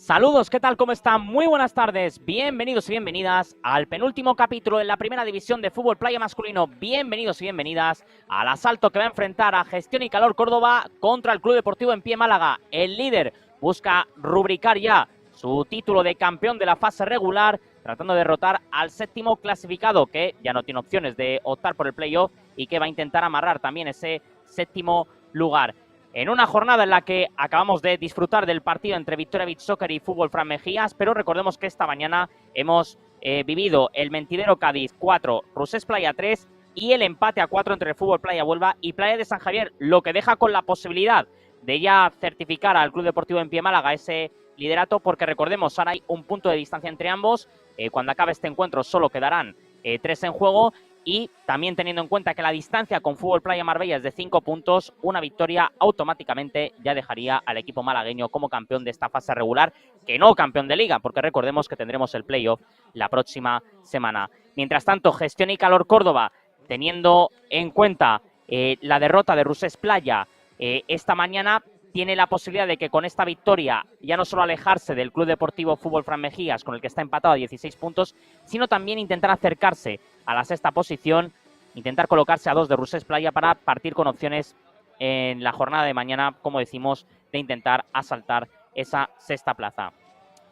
Saludos, ¿qué tal? ¿Cómo están? Muy buenas tardes, bienvenidos y bienvenidas al penúltimo capítulo de la primera división de fútbol playa masculino. Bienvenidos y bienvenidas al asalto que va a enfrentar a Gestión y Calor Córdoba contra el Club Deportivo En Pie Málaga. El líder busca rubricar ya su título de campeón de la fase regular, tratando de derrotar al séptimo clasificado, que ya no tiene opciones de optar por el playoff y que va a intentar amarrar también ese séptimo lugar. En una jornada en la que acabamos de disfrutar del partido entre Victoria Beach Soccer y Fútbol Fran Mejías, pero recordemos que esta mañana hemos vivido el Mentidero Cádiz 4, Rusés Playa 3 y el empate a 4 entre Fútbol Playa Huelva y Playa de San Javier, lo que deja con la posibilidad de ya certificar al Club Deportivo En Pie Málaga ese liderato, porque recordemos, ahora hay un punto de distancia entre ambos. Cuando acabe este encuentro solo quedarán 3 en juego. Y también teniendo en cuenta que la distancia con Fútbol Playa Marbella es de 5 puntos, una victoria automáticamente ya dejaría al equipo malagueño como campeón de esta fase regular, que no campeón de liga, porque recordemos que tendremos el playoff la próxima semana. Mientras tanto, Gestión y Calor Córdoba, teniendo en cuenta la derrota de Rusés Playa esta mañana, tiene la posibilidad de que con esta victoria ya no solo alejarse del Club Deportivo Fútbol Fran Mejías, con el que está empatado a 16 puntos, sino también intentar acercarse a la sexta posición, intentar colocarse a 2 de Rusés Playa para partir con opciones en la jornada de mañana, como decimos, de intentar asaltar esa sexta plaza.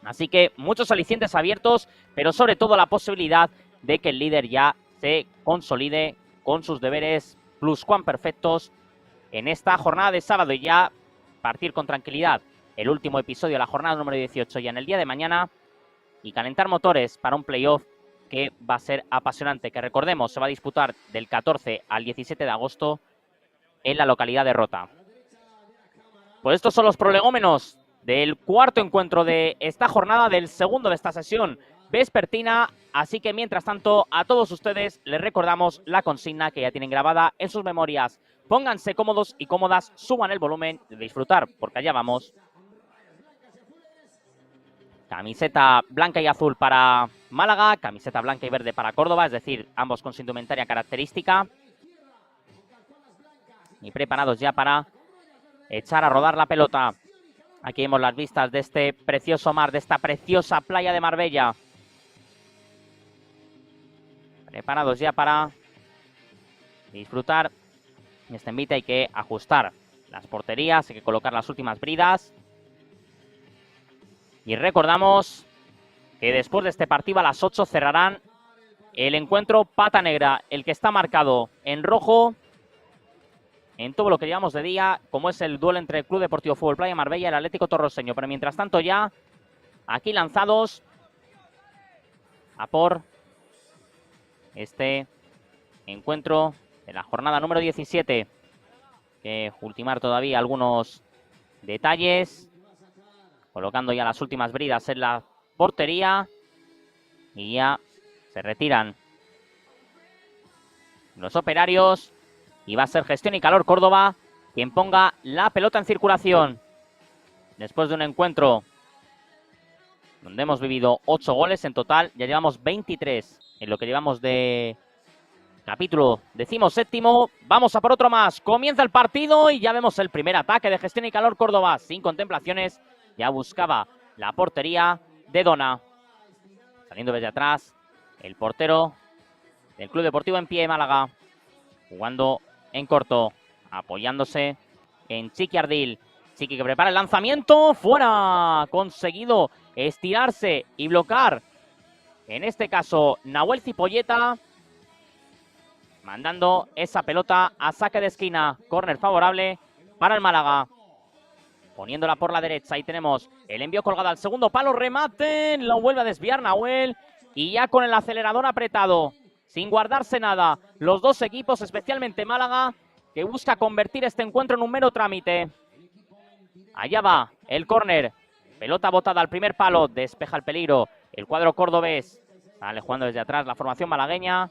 Así que muchos alicientes abiertos, pero sobre todo la posibilidad de que el líder ya se consolide con sus deberes pluscuamperfectos en esta jornada de sábado y ya partir con tranquilidad el último episodio de la jornada número 18 ya en el día de mañana y calentar motores para un playoff que va a ser apasionante, que recordemos se va a disputar del 14 al 17 de agosto en la localidad de Rota. Pues estos son los prolegómenos del cuarto encuentro de esta jornada, del segundo de esta sesión vespertina, así que mientras tanto a todos ustedes les recordamos la consigna que ya tienen grabada en sus memorias. Pónganse cómodos y cómodas, suban el volumen de disfrutar, porque allá vamos. Camiseta blanca y azul para Málaga, camiseta blanca y verde para Córdoba, es decir, ambos con su indumentaria característica. Y preparados ya para echar a rodar la pelota. Aquí vemos las vistas de este precioso mar, de esta preciosa playa de Marbella. Preparados ya para disfrutar. En este envite hay que ajustar las porterías, hay que colocar las últimas bridas. Y recordamos que después de este partido a las 8 cerrarán el encuentro pata negra, el que está marcado en rojo en todo lo que llevamos de día, como es el duelo entre el Club Deportivo Fútbol Playa Marbella y el Atlético Torroseño. Pero mientras tanto ya aquí lanzados a por este encuentro de la jornada número 17. Que ultimar todavía algunos detalles, colocando ya las últimas bridas en la portería y ya se retiran los operarios y va a ser Gestión y Calor Córdoba quien ponga la pelota en circulación después de un encuentro donde hemos vivido 8 goles en total. Ya llevamos 23 en lo que llevamos de capítulo 17º. Vamos a por otro más. Comienza el partido y ya vemos el primer ataque de Gestión y Calor Córdoba. Sin contemplaciones, ya buscaba la portería de Dona. Saliendo desde atrás, el portero del Club Deportivo En Pie Málaga. Jugando en corto, apoyándose en Chiqui Ardil. Chiqui que prepara el lanzamiento. ¡Fuera! Conseguido estirarse y bloquear. En este caso, Nahuel Cipolleta. Mandando esa pelota a saque de esquina. Córner favorable para el Málaga. Poniéndola por la derecha. Ahí tenemos el envío colgado al segundo palo. Remate. Lo vuelve a desviar Nahuel. Y ya con el acelerador apretado. Sin guardarse nada. Los dos equipos, especialmente Málaga, que busca convertir este encuentro en un mero trámite. Allá va el córner. Pelota botada al primer palo. Despeja el peligro el cuadro cordobés. Sale jugando desde atrás la formación malagueña.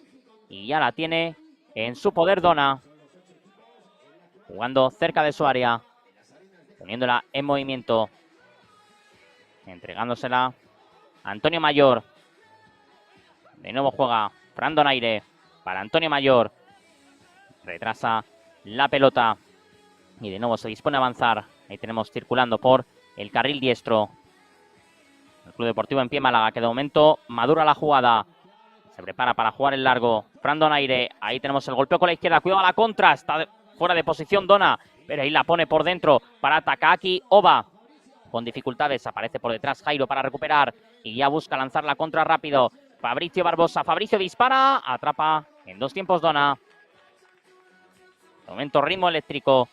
Y ya la tiene en su poder Dona. Jugando cerca de su área. Poniéndola en movimiento. Entregándosela a Antonio Mayor. De nuevo juega Fran Donaire para Antonio Mayor. Retrasa la pelota. Y de nuevo se dispone a avanzar. Ahí tenemos circulando por el carril diestro El Club Deportivo en pie Málaga, que de momento madura la jugada. Se prepara para jugar el largo. Fran Donaire. Ahí tenemos el golpeo con la izquierda. Cuidado a la contra. Está fuera de posición Dona. Pero ahí la pone por dentro para Takaaki Oba. Con dificultades. Aparece por detrás Jairo para recuperar. Y ya busca lanzar la contra rápido. Fabricio Barbosa. Fabricio dispara. Atrapa en 2 tiempos Dona. De momento ritmo eléctrico.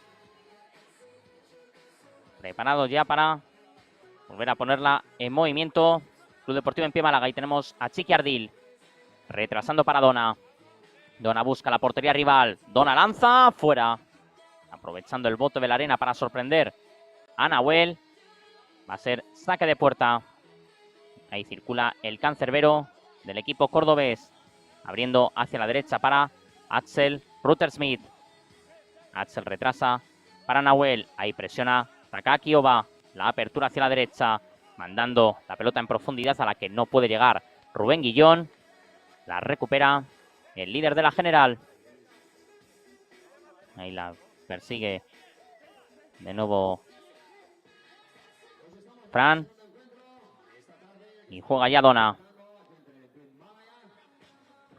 Preparado ya para volver a ponerla en movimiento. Club Deportivo en pie Málaga. Ahí tenemos a Chiqui Ardil. Retrasando para Dona. Dona busca la portería rival. Dona lanza. Fuera. Aprovechando el bote de la arena para sorprender a Nahuel. Va a ser saque de puerta. Ahí circula el cancerbero del equipo cordobés. Abriendo hacia la derecha para Axel Ruttersmith. Axel retrasa para Nahuel. Ahí presiona Takaaki Oba. La apertura hacia la derecha. Mandando la pelota en profundidad a la que no puede llegar Rubén Guillón. La recupera el líder de la general. Ahí la persigue de nuevo Fran. Y juega ya Dona.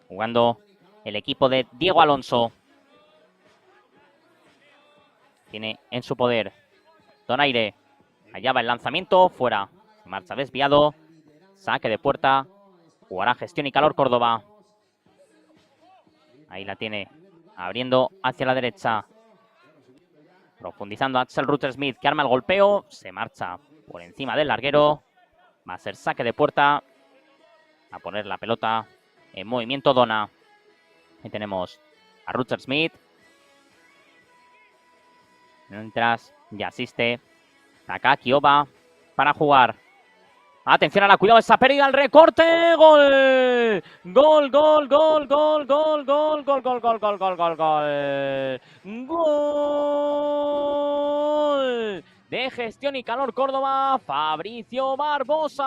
Jugando el equipo de Diego Alonso. Tiene en su poder Donaire. Allá va el lanzamiento. Fuera. Se marcha desviado. Saque de puerta. Jugará Gestión y Calor Córdoba. Ahí la tiene. Abriendo hacia la derecha. Profundizando Axel Ruttersmith, que arma el golpeo. Se marcha por encima del larguero. Va a ser saque de puerta. A poner la pelota en movimiento Dona. Ahí tenemos a Ruttersmith. Mientras ya asiste Takaaki Oba para jugar. Atención a la cuidado, esa pérdida, el recorte, gol, gol, gol, gol, gol, gol, gol, gol, gol, gol, gol, gol, gol, gol, gol de Gestión y Calor Córdoba, Fabricio Barbosa.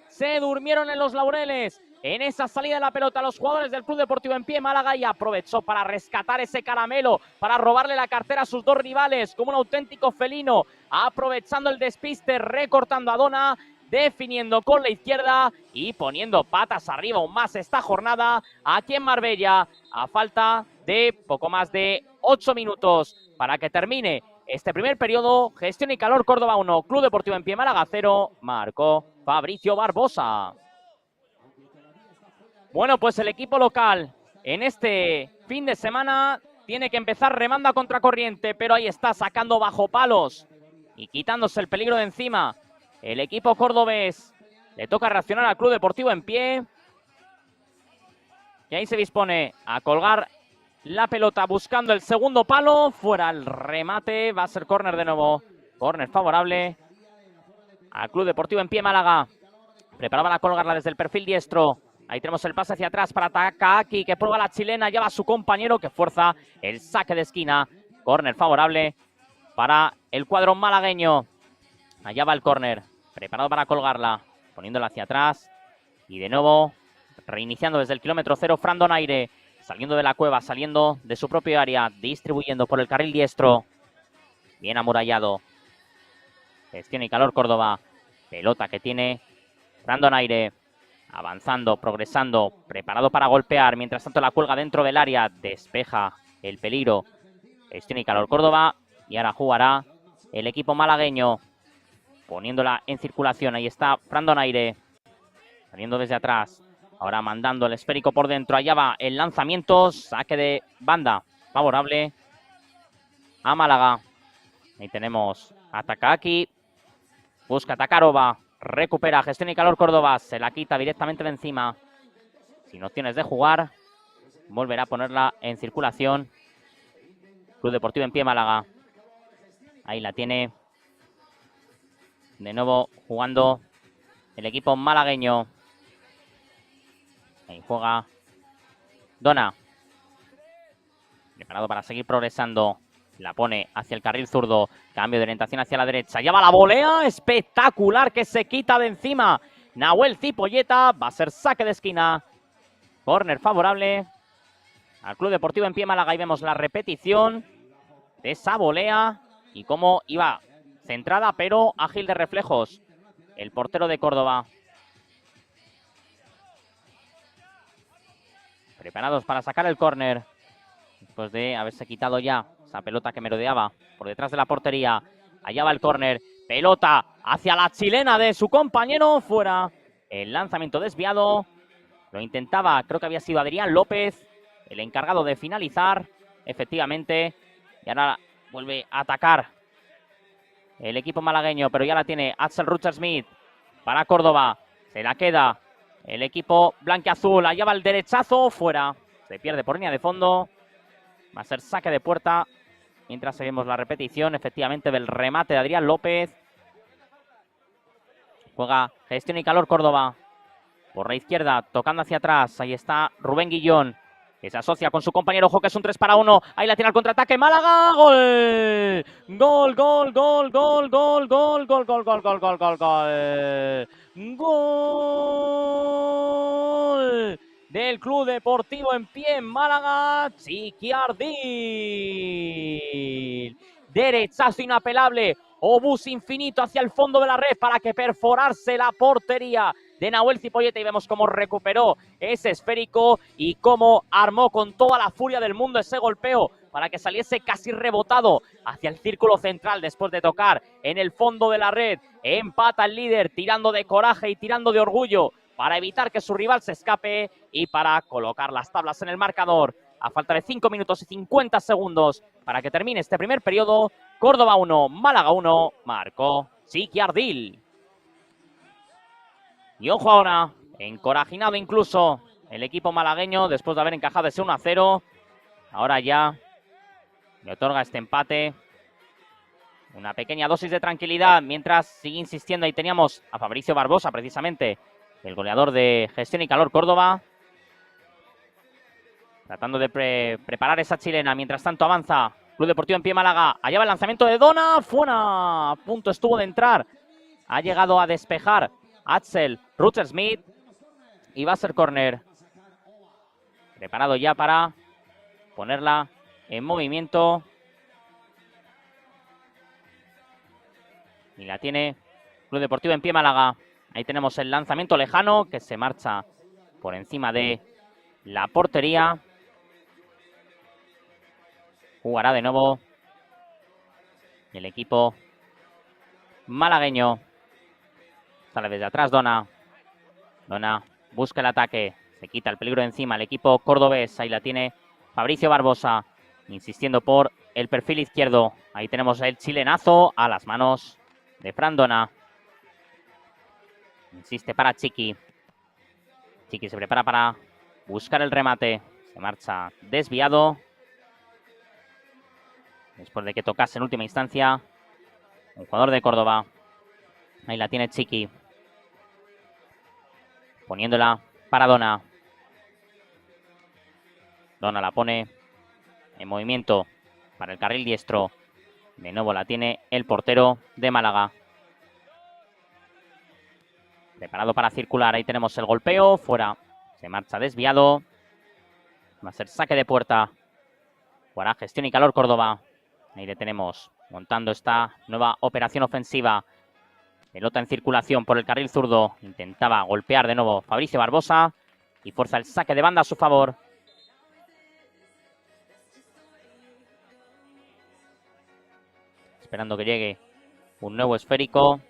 Se durmieron en los laureles en esa salida de la pelota los jugadores del Club Deportivo en pie Málaga y aprovechó para rescatar ese caramelo, para robarle la cartera a sus 2 rivales como un auténtico felino, aprovechando el despiste, recortando a Dona, definiendo con la izquierda y poniendo patas arriba aún más esta jornada aquí en Marbella, a falta de poco más de 8 minutos para que termine este primer periodo. Gestión y Calor Córdoba 1, Club Deportivo en pie Málaga 0, marcó Fabricio Barbosa. Bueno, pues el equipo local en este fin de semana tiene que empezar remando a contracorriente, pero ahí está sacando bajo palos y quitándose el peligro de encima. El equipo cordobés le toca reaccionar al Club Deportivo en pie. Y ahí se dispone a colgar la pelota buscando el segundo palo. Fuera el remate, va a ser córner de nuevo. Córner favorable al Club Deportivo en pie Málaga. Preparaba para colgarla desde el perfil diestro. Ahí tenemos el pase hacia atrás para Takaaki, que prueba la chilena. Ya va su compañero que fuerza el saque de esquina. Córner favorable para el cuadro malagueño. Allá va el córner. Preparado para colgarla. Poniéndola hacia atrás. Y de nuevo, reiniciando desde el kilómetro 0, Fran Donaire. Saliendo de la cueva, saliendo de su propio área. Distribuyendo por el carril diestro. Bien amurallado. Gestión y Calor Córdoba. Pelota que tiene Fran Donaire. Avanzando, progresando, preparado para golpear. Mientras tanto la cuelga dentro del área. Despeja el peligro. Gestión y Calor Córdoba. Y ahora jugará el equipo malagueño. Poniéndola en circulación. Ahí está Fran Donaire. Saliendo desde atrás. Ahora mandando el esférico por dentro. Allá va el lanzamiento. Saque de banda. Favorable a Málaga. Ahí tenemos a Takaaki. Busca atacar Oba. Recupera Gestión y Calor Córdoba. Se la quita directamente de encima. Sin opciones de jugar. Volverá a ponerla en circulación. Club Deportivo en pie Málaga. Ahí la tiene. De nuevo jugando el equipo malagueño. Ahí juega Dona. Preparado para seguir progresando. La pone hacia el carril zurdo. Cambio de orientación hacia la derecha. Ya va la volea. Espectacular que se quita de encima Nahuel Cipolleta. Va a ser saque de esquina. Córner favorable al Club Deportivo en pie Málaga. Ahí vemos la repetición de esa volea. Y cómo iba centrada pero ágil de reflejos el portero de Córdoba. Preparados para sacar el córner. Después de haberse quitado ya esa pelota que merodeaba por detrás de la portería. Allá va el córner. Pelota hacia la chilena de su compañero. Fuera. El lanzamiento desviado. Lo intentaba, creo que había sido Adrián López, el encargado de finalizar. Efectivamente. Y ahora vuelve a atacar el equipo malagueño, pero ya la tiene Axel Rutger-Smith para Córdoba. Se la queda el equipo blanquiazul. Allá va el derechazo. Fuera. Se pierde por línea de fondo. Va a ser saque de puerta. Mientras seguimos la repetición, efectivamente, del remate de Adrián López. Juega Gestión y Calor Córdoba. Por la izquierda, tocando hacia atrás. Ahí está Rubén Guillón, que se asocia con su compañero Ojo, que es un 3-1. Ahí la tiene al contraataque. ¡Málaga! ¡Gol! ¡Gol, gol, gol, gol, gol, gol, gol, gol, gol, gol, gol, gol, gol! ¡Gol! Del Club Deportivo en Pie en Málaga, Chiqui Ardil. Derechazo inapelable, obús infinito hacia el fondo de la red para que perforarse la portería de Nahuel Cipolleta, y vemos cómo recuperó ese esférico y cómo armó con toda la furia del mundo ese golpeo para que saliese casi rebotado hacia el círculo central después de tocar en el fondo de la red. Empata el líder tirando de coraje y tirando de orgullo para evitar que su rival se escape y para colocar las tablas en el marcador. A falta de 5 minutos y 50 segundos para que termine este primer periodo, Córdoba 1, Málaga 1, marcó Chiqui Ardil. Y ojo ahora, encorajinado incluso el equipo malagueño después de haber encajado ese 1-0. Ahora ya le otorga este empate una pequeña dosis de tranquilidad mientras sigue insistiendo. Ahí teníamos a Fabricio Barbosa, precisamente el goleador de Gestión y Calor Córdoba, tratando de preparar esa chilena. Mientras tanto avanza Club Deportivo en Pie Málaga. Allá va el lanzamiento de Dona. Fuera. A punto estuvo de entrar. Ha llegado a despejar Axel Rutger-Smith. Y va a ser córner. Preparado ya para ponerla en movimiento. Y la tiene Club Deportivo en Pie Málaga. Ahí tenemos el lanzamiento lejano que se marcha por encima de la portería. Jugará de nuevo el equipo malagueño. Sale desde atrás Dona. Dona busca el ataque. Se quita el peligro de encima el equipo cordobés. Ahí la tiene Fabricio Barbosa, insistiendo por el perfil izquierdo. Ahí tenemos el chilenazo a las manos de Fran Dona. Insiste para Chiqui. Chiqui se prepara para buscar el remate. Se marcha desviado. Después de que tocase en última instancia un jugador de Córdoba. Ahí la tiene Chiqui. Poniéndola para Dona. Dona la pone en movimiento para el carril diestro. De nuevo la tiene el portero de Málaga. Preparado para circular. Ahí tenemos el golpeo. Fuera. Se marcha desviado. Va a ser saque de puerta. Jugará Gestión y Calor Córdoba. Ahí le tenemos montando esta nueva operación ofensiva. Pelota en circulación por el carril zurdo. Intentaba golpear de nuevo Fabricio Barbosa. Y fuerza el saque de banda a su favor. Esperando que llegue un nuevo esférico.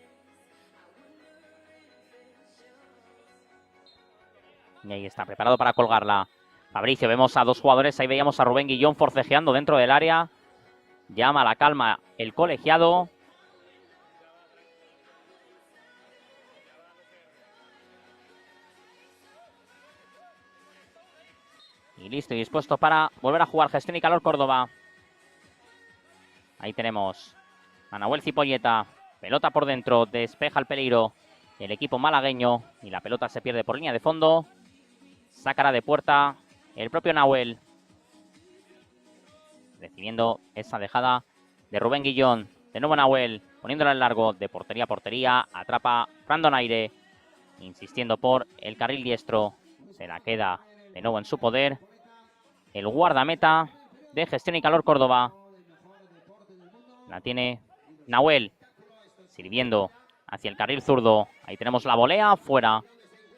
Y ahí está, preparado para colgarla Fabricio. Vemos a dos jugadores. Ahí veíamos a Rubén Guillón forcejeando dentro del área. Llama a la calma el colegiado. Y listo y dispuesto para volver a jugar Gestión y Calor Córdoba. Ahí tenemos a Nahuel Cipolleta. Pelota por dentro, despeja el peligro el equipo malagueño. Y la pelota se pierde por línea de fondo. Sacará de puerta el propio Nahuel. Recibiendo esa dejada de Rubén Guillón. De nuevo Nahuel, poniéndola en largo de portería a portería. Atrapa Fran Donaire, insistiendo por el carril diestro. Se la queda de nuevo en su poder el guardameta de Gestión y Calor Córdoba. La tiene Nahuel, sirviendo hacia el carril zurdo. Ahí tenemos la volea, fuera.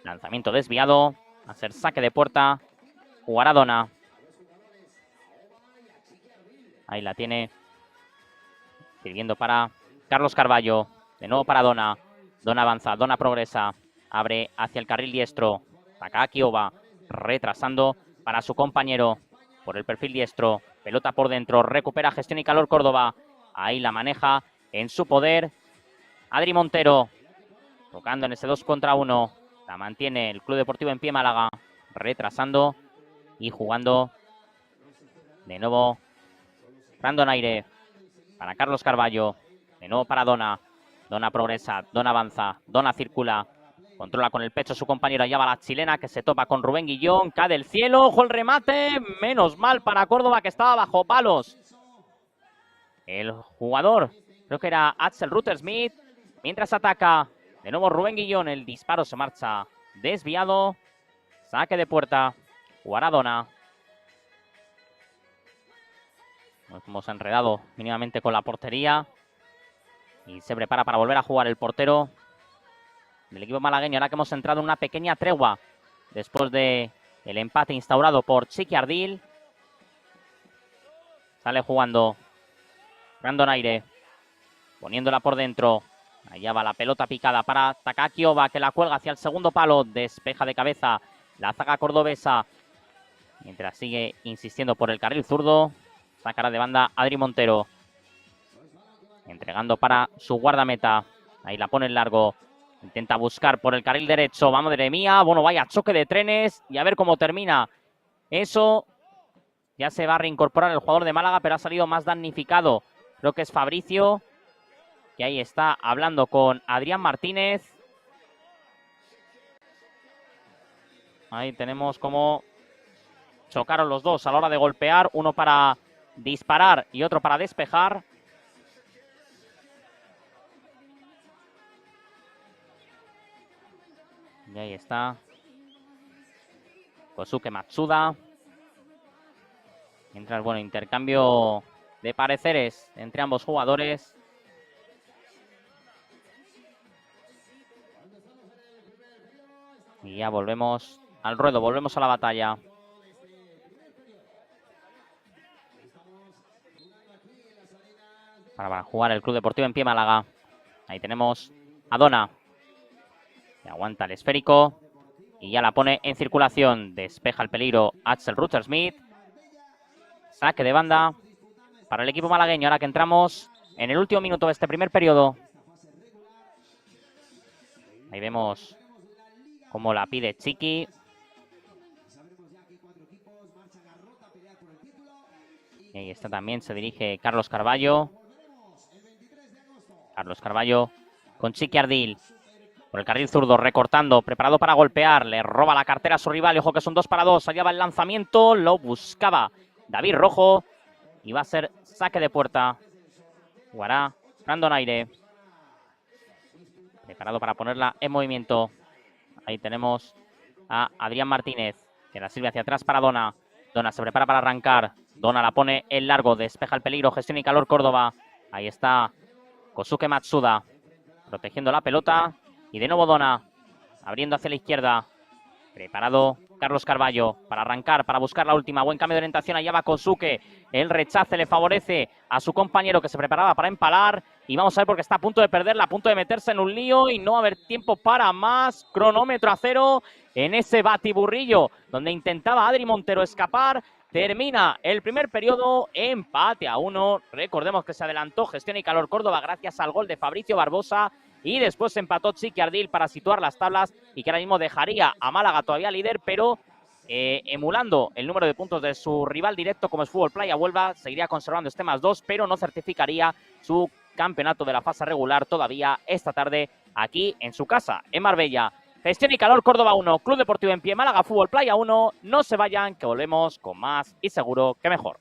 Lanzamiento desviado. Va a ser saque de puerta. Jugará Dona. Ahí la tiene. Sirviendo para Carlos Carballo. De nuevo para Dona. Dona avanza, Dona progresa. Abre hacia el carril diestro. Takaki Oba retrasando para su compañero. Por el perfil diestro. Pelota por dentro. Recupera Gestión y Calor Córdoba. Ahí la maneja en su poder Adri Montero. Tocando en ese 2 contra 1. La mantiene el Club Deportivo en Pie Málaga. Retrasando y jugando de nuevo Brandon Aire para Carlos Carballo. De nuevo para Dona. Dona progresa, Dona avanza, Dona circula. Controla con el pecho su compañero. Allá va la chilena que se topa con Rubén Guillón. Cae del cielo. Ojo el remate. Menos mal para Córdoba que estaba bajo palos. El jugador, creo que era Axel Ruttersmith. Mientras ataca. De nuevo Rubén Guillón. El disparo se marcha desviado. Saque de puerta. Jugará Dona. Nos hemos enredado mínimamente con la portería. Y se prepara para volver a jugar el portero del equipo malagueño. Ahora que hemos entrado en una pequeña tregua después del empate instaurado por Chiqui Ardil. Sale jugando Brandon Aire. Poniéndola por dentro. Allá va la pelota picada para Takaki Oba, que la cuelga hacia el segundo palo. Despeja de cabeza la zaga cordobesa. Mientras sigue insistiendo por el carril zurdo. Sacará de banda Adri Montero. Entregando para su guardameta. Ahí la pone en largo. Intenta buscar por el carril derecho. Vamos, madre mía. Bueno, vaya choque de trenes. Y a ver cómo termina eso. Ya se va a reincorporar el jugador de Málaga, pero ha salido más damnificado. Creo que es Fabricio. Que ahí está hablando con Adrián Martínez. Ahí tenemos cómo chocaron los dos a la hora de golpear. Uno para disparar y otro para despejar. Y ahí está Kosuke Matsuda. Mientras, bueno, intercambio de pareceres entre ambos jugadores. Y ya volvemos al ruedo, volvemos a la batalla. Para jugar el Club Deportivo en Pie Málaga. Ahí tenemos a Dona. Que aguanta el esférico. Y ya la pone en circulación. Despeja el peligro Axel Ruttersmith. Saque de banda para el equipo malagueño. Ahora que entramos en el último minuto de este primer periodo. Ahí vemos cómo la pide Chiqui. Y ahí está también, se dirige Carlos Carballo. Carlos Carballo con Chiqui Ardil. Por el carril zurdo, recortando, preparado para golpear. Le roba la cartera a su rival. Y ojo que son 2 para 2. Allá va el lanzamiento. Lo buscaba David Rojo. Y va a ser saque de puerta. Jugará Brandon Aire. Preparado para ponerla en movimiento. Ahí tenemos a Adrián Martínez. Que la sirve hacia atrás para Dona. Dona se prepara para arrancar. Dona la pone en largo. Despeja el peligro. Gestión y Calor Córdoba. Ahí está Kosuke Matsuda. Protegiendo la pelota. Y de nuevo Dona. Abriendo hacia la izquierda. Preparado Carlos Carballo para arrancar, para buscar la última. Buen cambio de orientación. Allá va Kosuke. El rechace le favorece a su compañero que se preparaba para empalar. Y vamos a ver porque está a punto de perderla, a punto de meterse en un lío y no haber tiempo para más. Cronómetro a 0 en ese batiburrillo donde intentaba Adri Montero escapar. Termina el primer periodo, empate a 1. Recordemos que se adelantó Gestión y Calor Córdoba gracias al gol de Fabricio Barbosa. Y después empató Chiqui Ardil para situar las tablas y que ahora mismo dejaría a Málaga todavía líder, pero emulando el número de puntos de su rival directo como es Fútbol Playa Huelva, seguiría conservando este +2, pero no certificaría su campeonato de la fase regular todavía esta tarde aquí en su casa, en Marbella. Gestión y Calor Córdoba 1, Club Deportivo en Pie Málaga Fútbol Playa 1. No se vayan, que volvemos con más y seguro que mejor.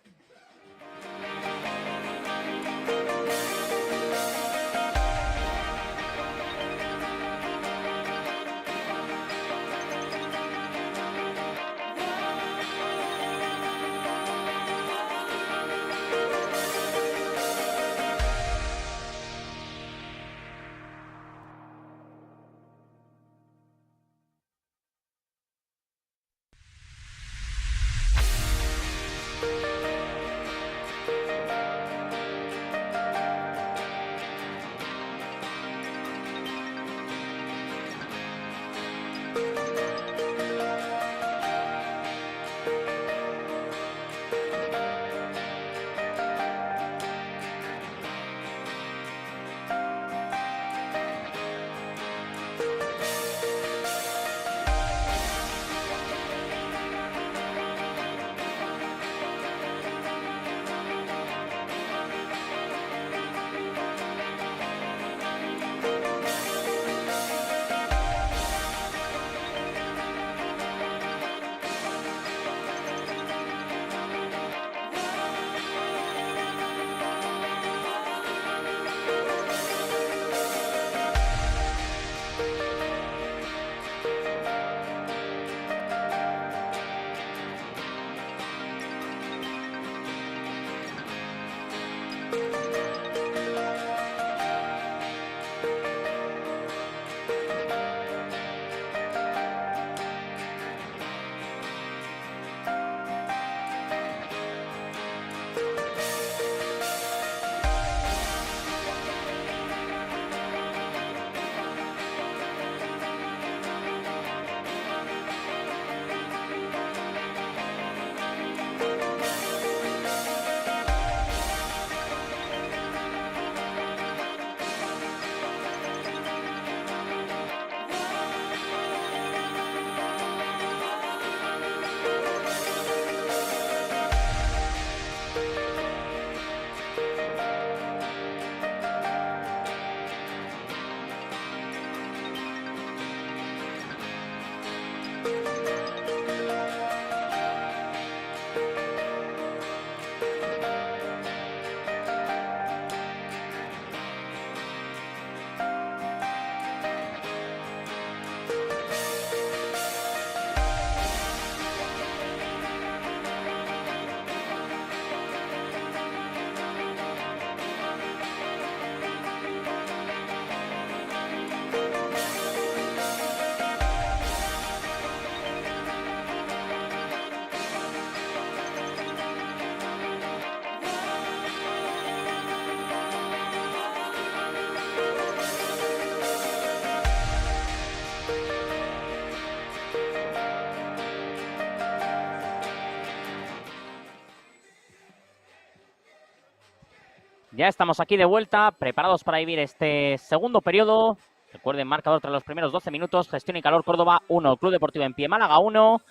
Ya estamos aquí de vuelta, preparados para vivir este segundo periodo. Recuerden, marcador tras los primeros 12 minutos. Gestión y Calor Córdoba 1, Club Deportivo En Pie Málaga 1.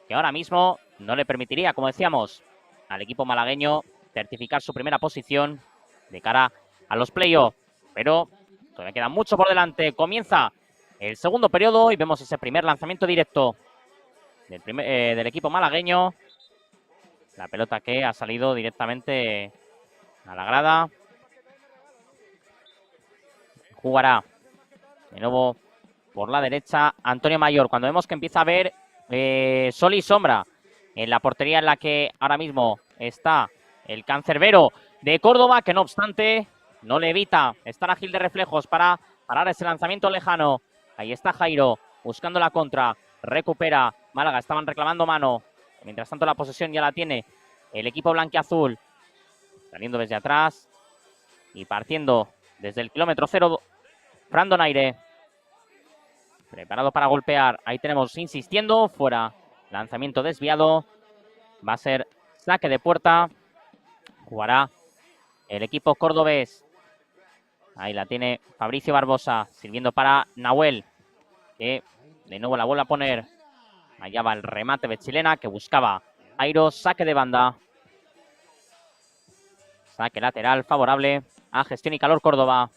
Que ahora mismo no le permitiría, como decíamos, al equipo malagueño certificar su primera posición de cara a los playoffs. Pero todavía queda mucho por delante. Comienza el segundo periodo y vemos ese primer lanzamiento directo del equipo malagueño. La pelota que ha salido directamente a la grada. Jugará de nuevo por la derecha Antonio Mayor. Cuando vemos que empieza a haber sol y sombra en la portería en la que ahora mismo está el cancerbero de Córdoba, que no obstante no le evita estar ágil de reflejos para parar ese lanzamiento lejano. Ahí está Jairo buscando la contra. Recupera Málaga. Estaban reclamando mano. Mientras tanto la posesión ya la tiene el equipo blanquiazul. Saliendo desde atrás y partiendo desde el kilómetro 0. Fran Donaire. Preparado para golpear. Ahí tenemos insistiendo. Fuera. Lanzamiento desviado. Va a ser saque de puerta. Jugará el equipo cordobés. Ahí la tiene Fabricio Barbosa. Sirviendo para Nahuel. Que de nuevo la vuelve a poner. Allá va el remate de Chilena que buscaba Airo. Saque de banda. Saque lateral favorable a Gestión y Calor Córdoba.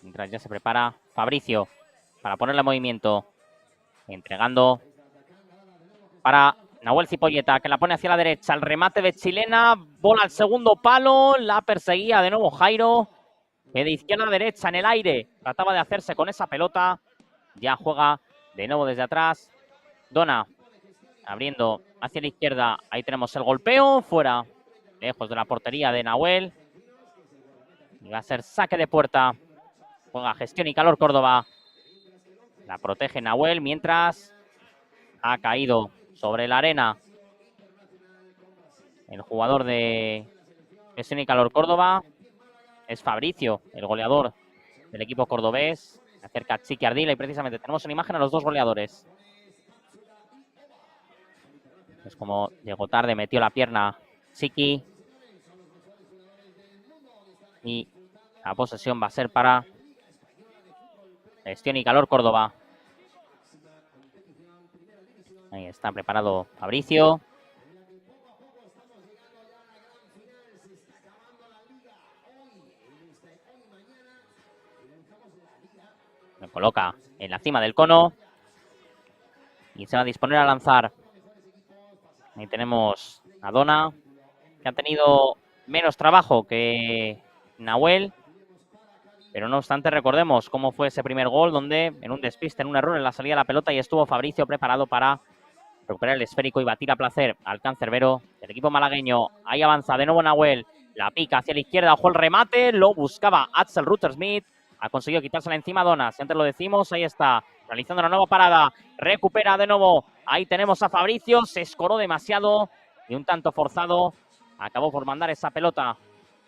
Mientras ya se prepara Fabricio para ponerle movimiento. Entregando para Nahuel Cipolleta, que la pone hacia la derecha. El remate de Chilena. Bola al segundo palo. La perseguía de nuevo Jairo. Que de izquierda a derecha en el aire trataba de hacerse con esa pelota. Ya juega de nuevo desde atrás. Dona abriendo hacia la izquierda. Ahí tenemos el golpeo. Fuera. Lejos de la portería de Nahuel. Y va a ser saque de puerta. Juega Gestión y Calor Córdoba. La protege Nahuel mientras ha caído sobre la arena el jugador de Gestión y Calor Córdoba. Es Fabricio, el goleador del equipo cordobés. Se acerca Chiqui Ardila y precisamente tenemos en imagen a los dos goleadores. Es como llegó tarde, metió la pierna Chiqui. Y la posesión va a ser para Gestión y Calor Córdoba. Ahí está preparado Fabricio. Lo coloca en la cima del cono. Y se va a disponer a lanzar. Ahí tenemos a Dona, que ha tenido menos trabajo que Nahuel. Pero no obstante, recordemos cómo fue ese primer gol, donde en un despiste, en un error en la salida de la pelota, y estuvo Fabricio preparado para recuperar el esférico y batir a placer al cancerbero del equipo malagueño. Ahí avanza de nuevo Nahuel, la pica hacia la izquierda, ojo el remate, lo buscaba Axel Ruttersmith, ha conseguido quitársela encima a Dona, si antes lo decimos, ahí está, realizando una nueva parada, recupera de nuevo, ahí tenemos a Fabricio, se escoró demasiado y un tanto forzado, acabó por mandar esa pelota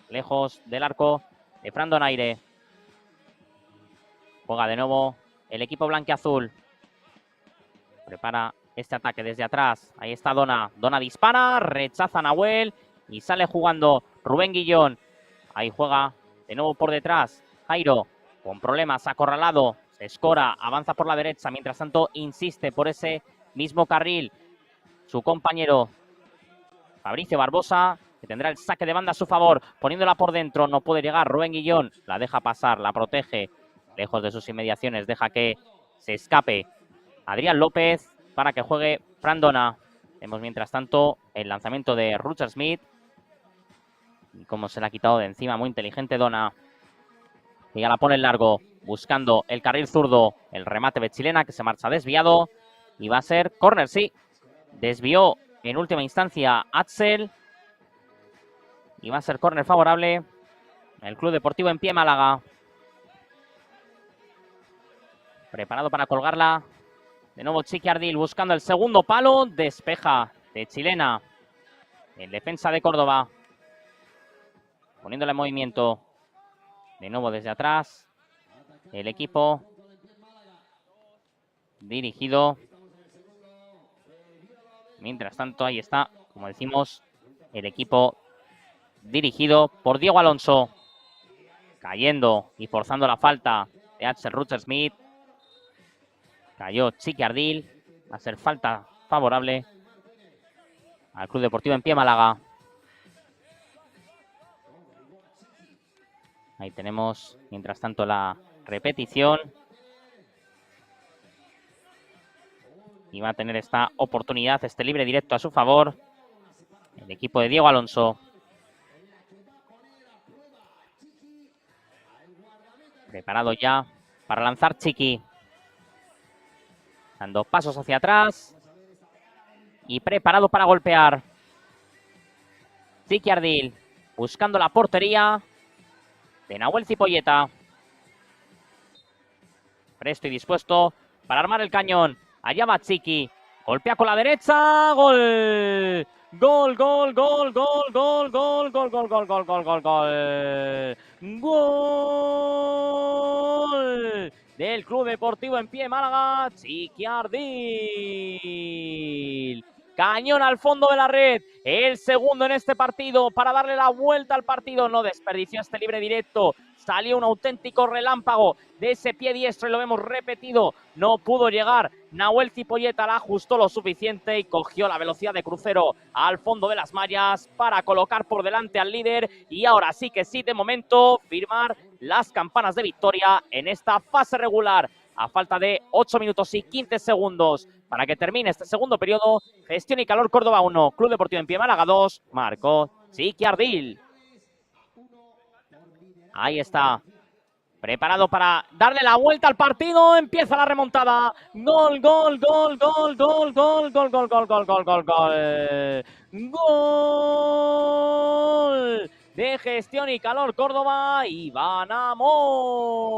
lejos del arco de Fran Donaire. Juega de nuevo el equipo blanquiazul. Prepara este ataque desde atrás. Ahí está Dona. Dona dispara, rechaza a Nahuel y sale jugando Rubén Guillón. Ahí juega de nuevo por detrás Jairo, con problemas, acorralado. Se escora, avanza por la derecha. Mientras tanto, insiste por ese mismo carril su compañero Fabricio Barbosa, que tendrá el saque de banda a su favor. Poniéndola por dentro, no puede llegar Rubén Guillón. La deja pasar, la protege. Lejos de sus inmediaciones, deja que se escape Adrián López para que juegue Fran Dona. Vemos mientras tanto el lanzamiento de Ruttersmith. Y cómo se le ha quitado de encima, muy inteligente Dona. Y ya la pone en largo, buscando el carril zurdo. El remate de Chilena que se marcha desviado. Y va a ser córner, sí. Desvió en última instancia Axel. Y va a ser córner favorable el Club Deportivo En Pie Málaga. Preparado para colgarla. De nuevo Chiqui Ardil buscando el segundo palo. Despeja de Chilena el defensa de Córdoba. Poniéndole en movimiento. De nuevo desde atrás. El equipo dirigido. Mientras tanto, ahí está, como decimos, el equipo dirigido por Diego Alonso. Cayendo y forzando la falta de Axel Rutter-Smith. Cayó Chiqui Ardil. Va a ser falta favorable al Club Deportivo en Pie Málaga. Ahí tenemos, mientras tanto, la repetición. Y va a tener esta oportunidad, este libre directo a su favor, el equipo de Diego Alonso. Preparado ya para lanzar Chiqui. Dando pasos hacia atrás. Y preparado para golpear. Chiqui Ardil buscando la portería de Nahuel Cipolleta. Presto y dispuesto para armar el cañón. Allá va Chiqui. Golpea con la derecha. ¡Gol! Gol, gol, gol, gol, gol, gol, gol, gol, gol, gol, gol, gol, gol. Gol del Club Deportivo en Pie Málaga. Chiqui Ardil. Cañón al fondo de la red. El segundo en este partido para darle la vuelta al partido. No desperdició este libre directo. Salió un auténtico relámpago de ese pie diestro y lo vemos repetido. No pudo llegar. Nahuel Cipolleta la ajustó lo suficiente y cogió la velocidad de crucero al fondo de las mallas para colocar por delante al líder. Y ahora sí que sí, de momento, firmar las campanas de victoria en esta fase regular. A falta de 8 minutos y 15 segundos para que termine este segundo periodo. Gestión y Calor Córdoba 1, Club Deportivo en Pie Málaga 2, marcó Chiqui Ardil. Ahí está. Preparado para darle la vuelta al partido. Empieza la remontada. Gol, gol, gol, gol, gol, gol, gol, gol, gol, gol, gol, gol, gol. Gol de Gestión y Calor Córdoba. Iván Amor.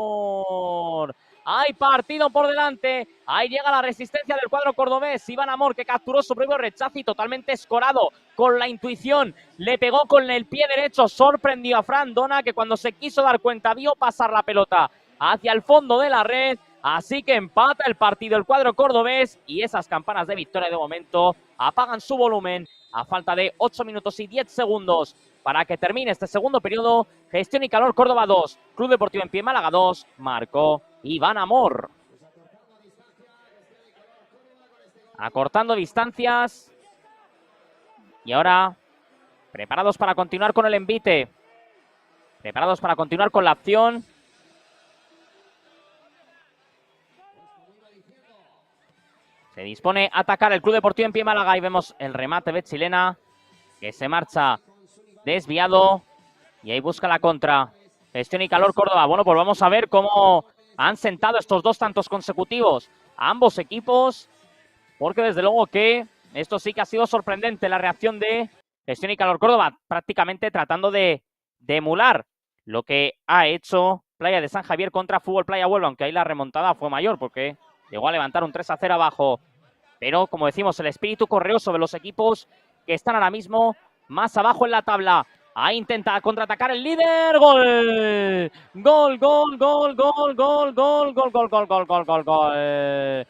Hay partido por delante. Ahí llega la resistencia del cuadro cordobés. Iván Amor, que capturó su propio rechazo y totalmente escorado con la intuición. Le pegó con el pie derecho. Sorprendió a Fran Dona, que cuando se quiso dar cuenta vio pasar la pelota hacia el fondo de la red. Así que empata el partido el cuadro cordobés. Y esas campanas de victoria de momento apagan su volumen a falta de 8 minutos y 10 segundos. Para que termine este segundo periodo, Gestión y Calor Córdoba 2, Club Deportivo en Pie Málaga 2, marcó Iván Amor. Acortando distancias. Y ahora, preparados para continuar con el envite. Preparados para continuar con la acción. Se dispone a atacar el Club Deportivo en Pie Málaga y vemos el remate de Chilena que se marcha desviado y ahí busca la contra. Gestión y Calor Córdoba. Bueno, pues vamos a ver cómo han sentado estos dos tantos consecutivos a ambos equipos, porque desde luego que esto sí que ha sido sorprendente, la reacción de Gestión y Calor Córdoba, prácticamente tratando de emular lo que ha hecho Playa de San Javier contra Fútbol Playa Huelva, aunque ahí la remontada fue mayor porque llegó a levantar un 3-0 abajo. Pero, como decimos, el espíritu corrió sobre los equipos que están ahora mismo más abajo en la tabla. Ahí intenta contraatacar el líder. ¡Gol! ¡Gol, gol, gol, gol, gol, gol, gol, gol, gol, gol, gol, gol, gol!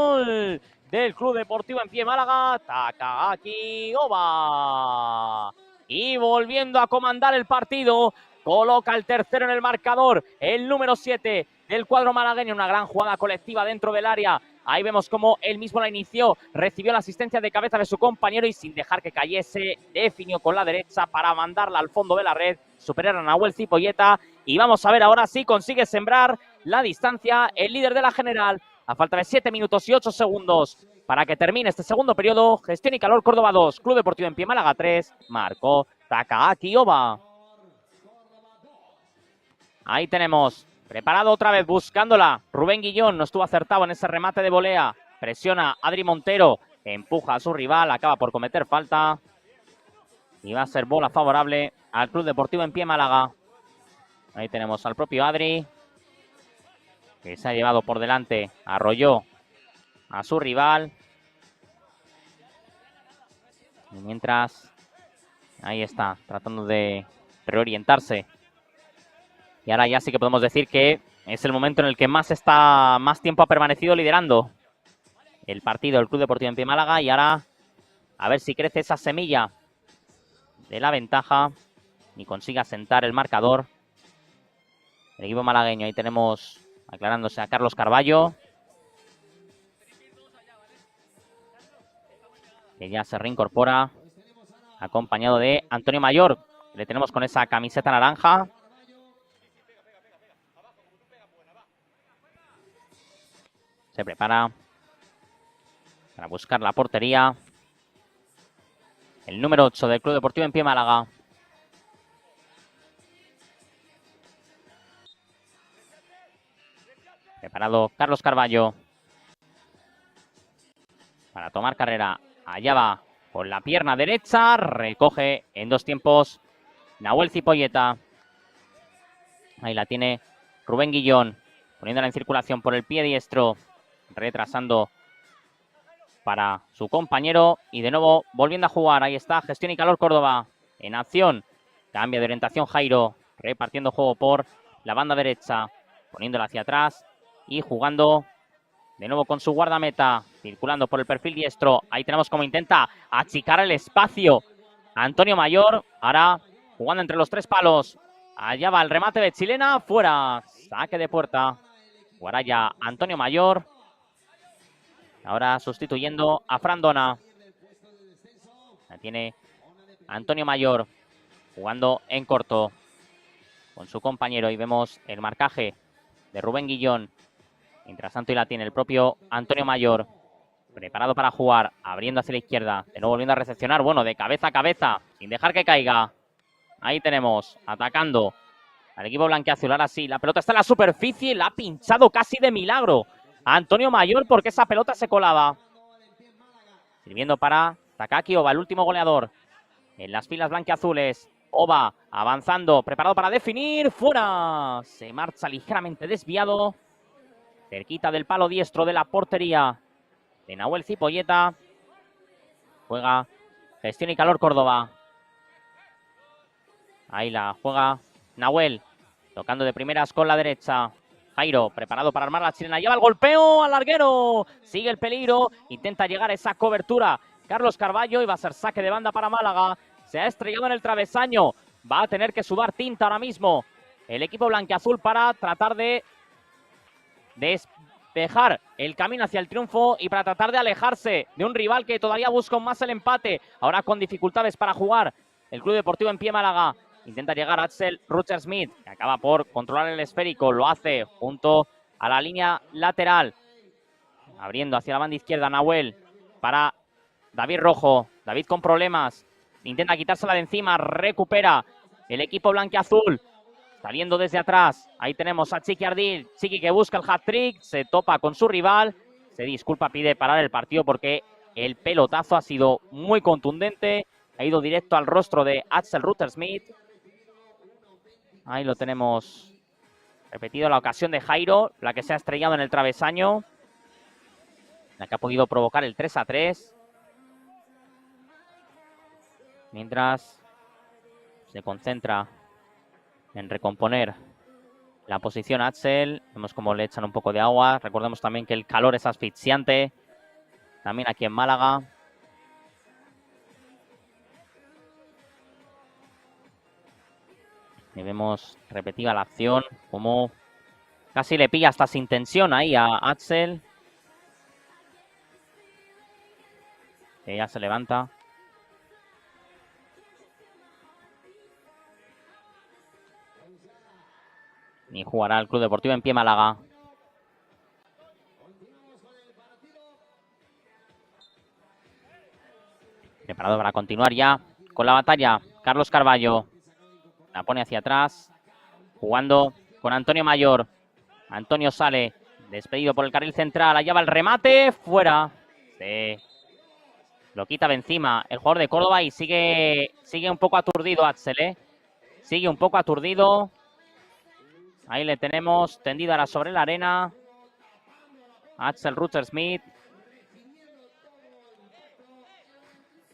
¡Gol! Del Club Deportivo en Pie Málaga, Takagi Oba. Y volviendo a comandar el partido, coloca el tercero en el marcador, el número 7 del cuadro malagueño. Una gran jugada colectiva dentro del área. Ahí vemos cómo él mismo la inició, recibió la asistencia de cabeza de su compañero y sin dejar que cayese, definió con la derecha para mandarla al fondo de la red, superar a Nahuel Cipolleta. Y vamos a ver ahora si consigue sembrar la distancia el líder de la general. A falta de 7 minutos y 8 segundos para que termine este segundo periodo. Gestión y Calor Córdoba 2, Club Deportivo en Pie Málaga 3, marcó Takagi Oba. Ahí tenemos. Preparado otra vez, buscándola. Rubén Guillón no estuvo acertado en ese remate de volea. Presiona Adri Montero. Empuja a su rival. Acaba por cometer falta. Y va a ser bola favorable al Club Deportivo en Pie Málaga. Ahí tenemos al propio Adri, que se ha llevado por delante. Arrolló a su rival. Y mientras, ahí está, tratando de reorientarse. Y ahora ya sí que podemos decir que es el momento en el que más tiempo ha permanecido liderando el partido del Club Deportivo en Pie Málaga. Y ahora A ver si crece esa semilla de la ventaja y consiga sentar el marcador. El equipo malagueño, ahí tenemos aclarándose a Carlos Carballo, que ya se reincorpora, acompañado de Antonio Mayor, que le tenemos con esa camiseta naranja. Se prepara para buscar la portería. El número 8 del Club Deportivo En Pie Málaga. Preparado Carlos Carballo para tomar carrera. Allá va con la pierna derecha. Recoge en 2 tiempos Nahuel Cipolleta. Ahí la tiene Rubén Guillón, poniéndola en circulación por el pie diestro. Retrasando para su compañero. Y de nuevo volviendo a jugar. Ahí está Gestión y Calor Córdoba en acción. Cambia de orientación Jairo. Repartiendo juego por la banda derecha. Poniéndola hacia atrás. Y jugando de nuevo con su guardameta, circulando por el perfil diestro. Ahí tenemos como intenta achicar el espacio Antonio Mayor. Ahora jugando entre los 3 palos. Allá va el remate de chilena. Fuera. Saque de puerta. Jugará ya Antonio Mayor. Ahora sustituyendo a Fran Dona. La tiene Antonio Mayor. Jugando en corto con su compañero. Y vemos el marcaje de Rubén Guillón. Mientras tanto, y la tiene el propio Antonio Mayor, preparado para jugar, abriendo hacia la izquierda, de nuevo volviendo a recepcionar, bueno, de cabeza a cabeza, sin dejar que caiga. Ahí tenemos, atacando al equipo blanquiazul. Ahora sí, la pelota está en la superficie, la ha pinchado casi de milagro a Antonio Mayor porque esa pelota se colaba. Sirviendo para Takaki Oba, el último goleador en las filas blanquiazules. Oba avanzando, preparado para definir, fuera. Se marcha ligeramente desviado. Cerquita del palo diestro de la portería de Nahuel Cipolleta. Juega Gestión y Calor Córdoba. Ahí la juega Nahuel. Tocando de primeras con la derecha. Jairo, preparado para armar la chilena. Lleva el golpeo al larguero. Sigue el peligro. Intenta llegar a esa cobertura Carlos Carballo. Y va a ser saque de banda para Málaga. Se ha estrellado en el travesaño. Va a tener que sudar tinta ahora mismo el equipo blanquiazul para tratar de despejar el camino hacia el triunfo y para tratar de alejarse de un rival que todavía busca más el empate. Ahora con dificultades para jugar el Club Deportivo En Pie Málaga. Intenta llegar Axel Ruther-Smith, que acaba por controlar el esférico. Lo hace junto a la línea lateral. Abriendo hacia la banda izquierda Nahuel para David Rojo. David con problemas. Intenta quitársela de encima. Recupera el equipo blanquiazul. Saliendo desde atrás, ahí tenemos a Chiqui Ardil. Chiqui que busca el hat-trick, se topa con su rival. Se disculpa, pide parar el partido porque el pelotazo ha sido muy contundente. Ha ido directo al rostro de Axel Ruther-Smith. Ahí lo tenemos repetido la ocasión de Jairo, la que se ha estrellado en el travesaño. La que ha podido provocar el 3-3. Mientras se concentra en recomponer la posición Axel. Vemos cómo le echan un poco de agua. Recordemos también que el calor es asfixiante. También aquí en Málaga. Y vemos repetida la acción. Como casi le pilla hasta sin tensión ahí a Axel. Que ya se levanta. Y jugará el Club Deportivo En Pie Málaga. Preparado para continuar ya con la batalla. Carlos Carballo la pone hacia atrás. Jugando con Antonio Mayor. Antonio sale. Despedido por el carril central. Allá va el remate. Fuera. Sí. Lo quita de encima el jugador de Córdoba y sigue un poco aturdido Axel, ¿eh? Sigue un poco aturdido. Ahí le tenemos tendido ahora sobre la arena. Axel Ruther-Smith.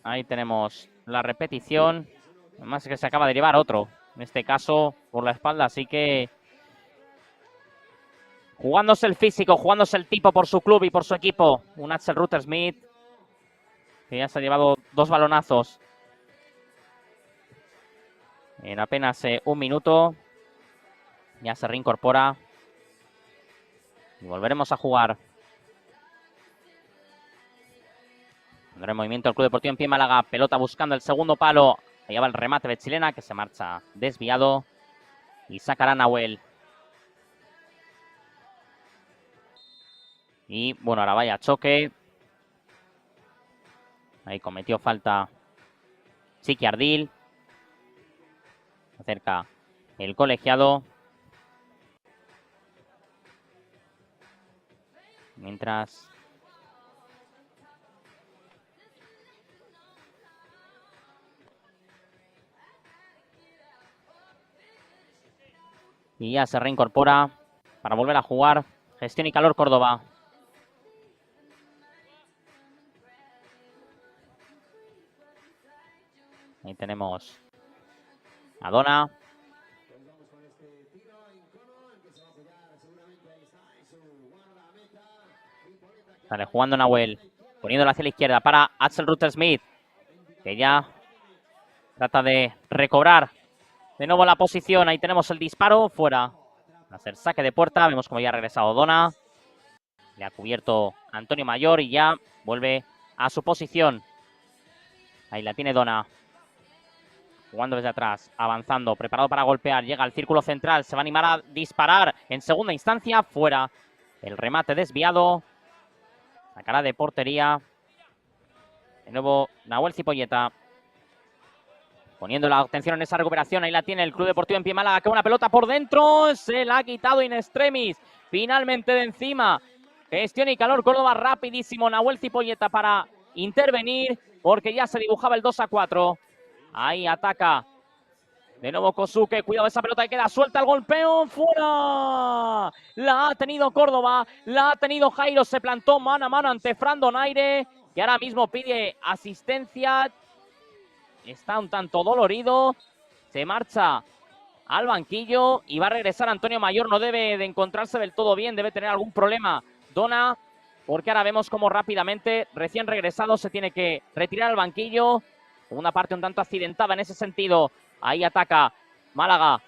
Ahí tenemos la repetición. Además es que se acaba de llevar otro. En este caso por la espalda. Así que jugándose el físico, jugándose el tipo por su club y por su equipo. Un Axel Ruther-Smith que ya se ha llevado 2 balonazos en apenas 1 minuto. Ya se reincorpora. Y volveremos a jugar. Pondrá en movimiento el Club Deportivo en Pie Málaga. Pelota buscando el segundo palo. Allá va el remate de Chilena, que se marcha desviado. Y sacará Nahuel. Y bueno, ahora vaya choque. Ahí cometió falta Chiqui Ardil. Acerca el colegiado. Mientras... Y ya se reincorpora para volver a jugar. Gestión y Calor Córdoba. Ahí tenemos a Dona. Sale jugando Nahuel. Poniéndola hacia la izquierda para Axel Rutter-Smith. Que ya trata de recobrar de nuevo la posición. Ahí tenemos el disparo. Fuera. Va a hacer saque de puerta. Vemos como ya ha regresado Dona. Le ha cubierto Antonio Mayor y ya vuelve a su posición. Ahí la tiene Dona. Jugando desde atrás, avanzando, preparado para golpear. Llega al círculo central, se va a animar a disparar. En segunda instancia, fuera. El remate desviado. Sacará de portería. De nuevo, Nahuel Cipolleta. Poniendo la atención en esa recuperación. Ahí la tiene el Club Deportivo en Pie Málaga. Que una pelota por dentro. Se la ha quitado in extremis. Finalmente de encima. Gestión y Calor Córdoba rapidísimo. Nahuel Cipolleta para intervenir. Porque ya se dibujaba el 2-4. Ahí ataca. De nuevo Kosuke. Cuidado esa pelota que queda suelta. El golpeo. ¡Fuera! La ha tenido Córdoba. La ha tenido Jairo. Se plantó mano a mano ante Fran Donaire. Que ahora mismo pide asistencia. Está un tanto dolorido. Se marcha al banquillo. Y va a regresar Antonio Mayor. No debe de encontrarse del todo bien. Debe tener algún problema Dona. Porque ahora vemos como rápidamente, recién regresado, se tiene que retirar al banquillo. Una parte un tanto accidentada en ese sentido. Ahí ataca Málaga.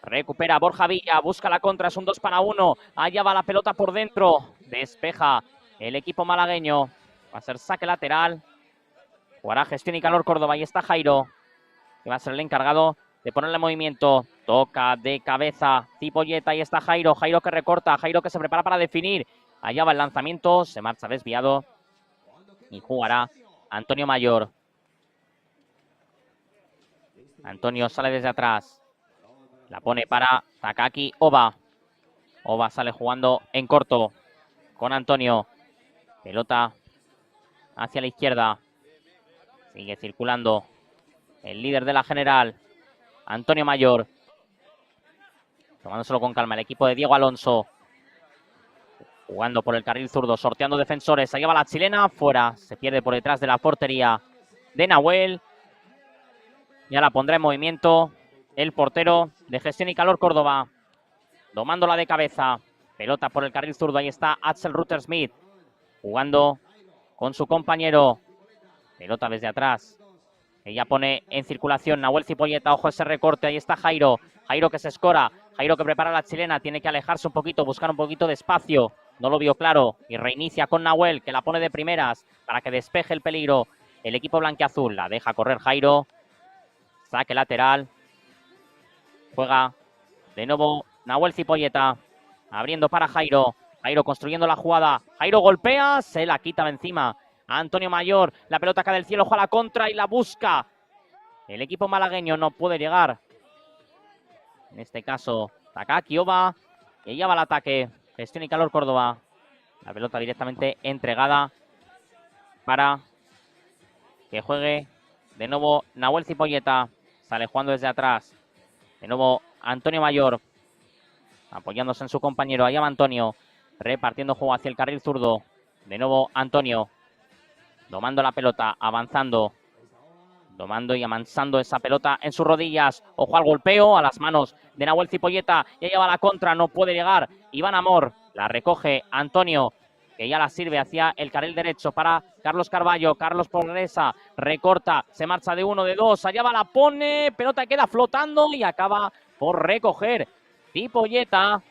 Recupera Borja Villa. Busca la contra. Es un 2-1. Allá va la pelota por dentro. Despeja el equipo malagueño. Va a ser saque lateral. Jugará Gestión y Calor Córdoba. Ahí está Jairo, que va a ser el encargado de ponerle movimiento. Toca de cabeza Cipolleta. Ahí está Jairo. Jairo que recorta. Jairo que se prepara para definir. Allá va el lanzamiento. Se marcha desviado. Y jugará Antonio Mayor. Antonio sale desde atrás. La pone para Takaki Oba. Oba sale jugando en corto con Antonio. Pelota hacia la izquierda. Sigue circulando el líder de la general, Antonio Mayor. Tomándoselo con calma el equipo de Diego Alonso. Jugando por el carril zurdo, sorteando defensores. Allá va la chilena, fuera. Se pierde por detrás de la portería de Nahuel. Ya la pondrá en movimiento el portero de Gestión y Calor Córdoba. Domándola de cabeza. Pelota por el carril zurdo. Ahí está Axel Rutter-Smith. Jugando con su compañero. Pelota desde atrás. Ella pone en circulación Nahuel Cipolleta. Ojo ese recorte. Ahí está Jairo. Jairo que se escora. Jairo que prepara la chilena. Tiene que alejarse un poquito. Buscar un poquito de espacio. No lo vio claro. Y reinicia con Nahuel, que la pone de primeras para que despeje el peligro el equipo blanquiazul. La deja correr Jairo. Saque lateral. Juega de nuevo Nahuel Cipolleta. Abriendo para Jairo. Jairo construyendo la jugada. Jairo golpea. Se la quita de encima a Antonio Mayor. La pelota cae del cielo. Juega la contra y la busca. El equipo malagueño no puede llegar. En este caso, Takaki Oba. Que lleva el ataque. Gestión y Calor Córdoba. La pelota directamente entregada para que juegue de nuevo Nahuel Cipolleta. Sale jugando desde atrás. De nuevo Antonio Mayor. Apoyándose en su compañero. Allá va Antonio. Repartiendo juego hacia el carril zurdo. De nuevo Antonio. Domando la pelota. Avanzando. Domando y amansando esa pelota en sus rodillas. Ojo al golpeo. A las manos de Nahuel Cipolleta. Ya lleva la contra. No puede llegar. Iván Amor. La recoge Antonio. que ya la sirve hacia el carril derecho para Carlos Carballo. Carlos progresa, recorta, se marcha de 1, de 2, allá va, la pone, pelota queda flotando y acaba por recoger Tipolleta.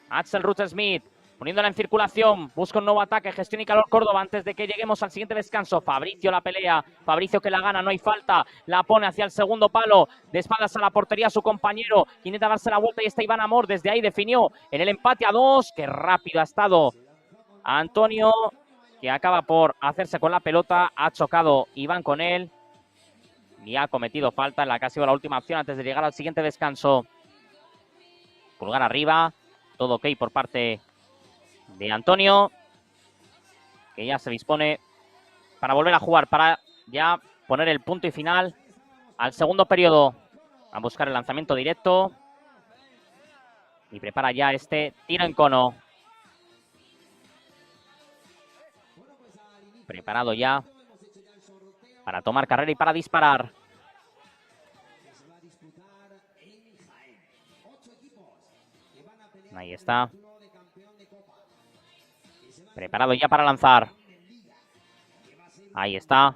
Axel Ruth Smith poniéndola en circulación, busca un nuevo ataque, Gestión y Calor Córdoba antes de que lleguemos al siguiente descanso. Fabricio la pelea, Fabricio que la gana, no hay falta, la pone hacia el segundo palo, de espaldas a la portería su compañero, intenta darse la vuelta y está Iván Amor, desde ahí definió en el empate a 2, qué rápido ha estado Antonio, que acaba por hacerse con la pelota, ha chocado Iván con él y ha cometido falta en la que ha sido la última acción antes de llegar al siguiente descanso. Pulgar arriba, todo ok por parte de Antonio, que ya se dispone para volver a jugar, para ya poner el punto y final al segundo periodo. A buscar el lanzamiento directo y prepara ya este tiro en cono. Preparado ya para tomar carrera y para disparar. Ahí está. Preparado ya para lanzar. Ahí está.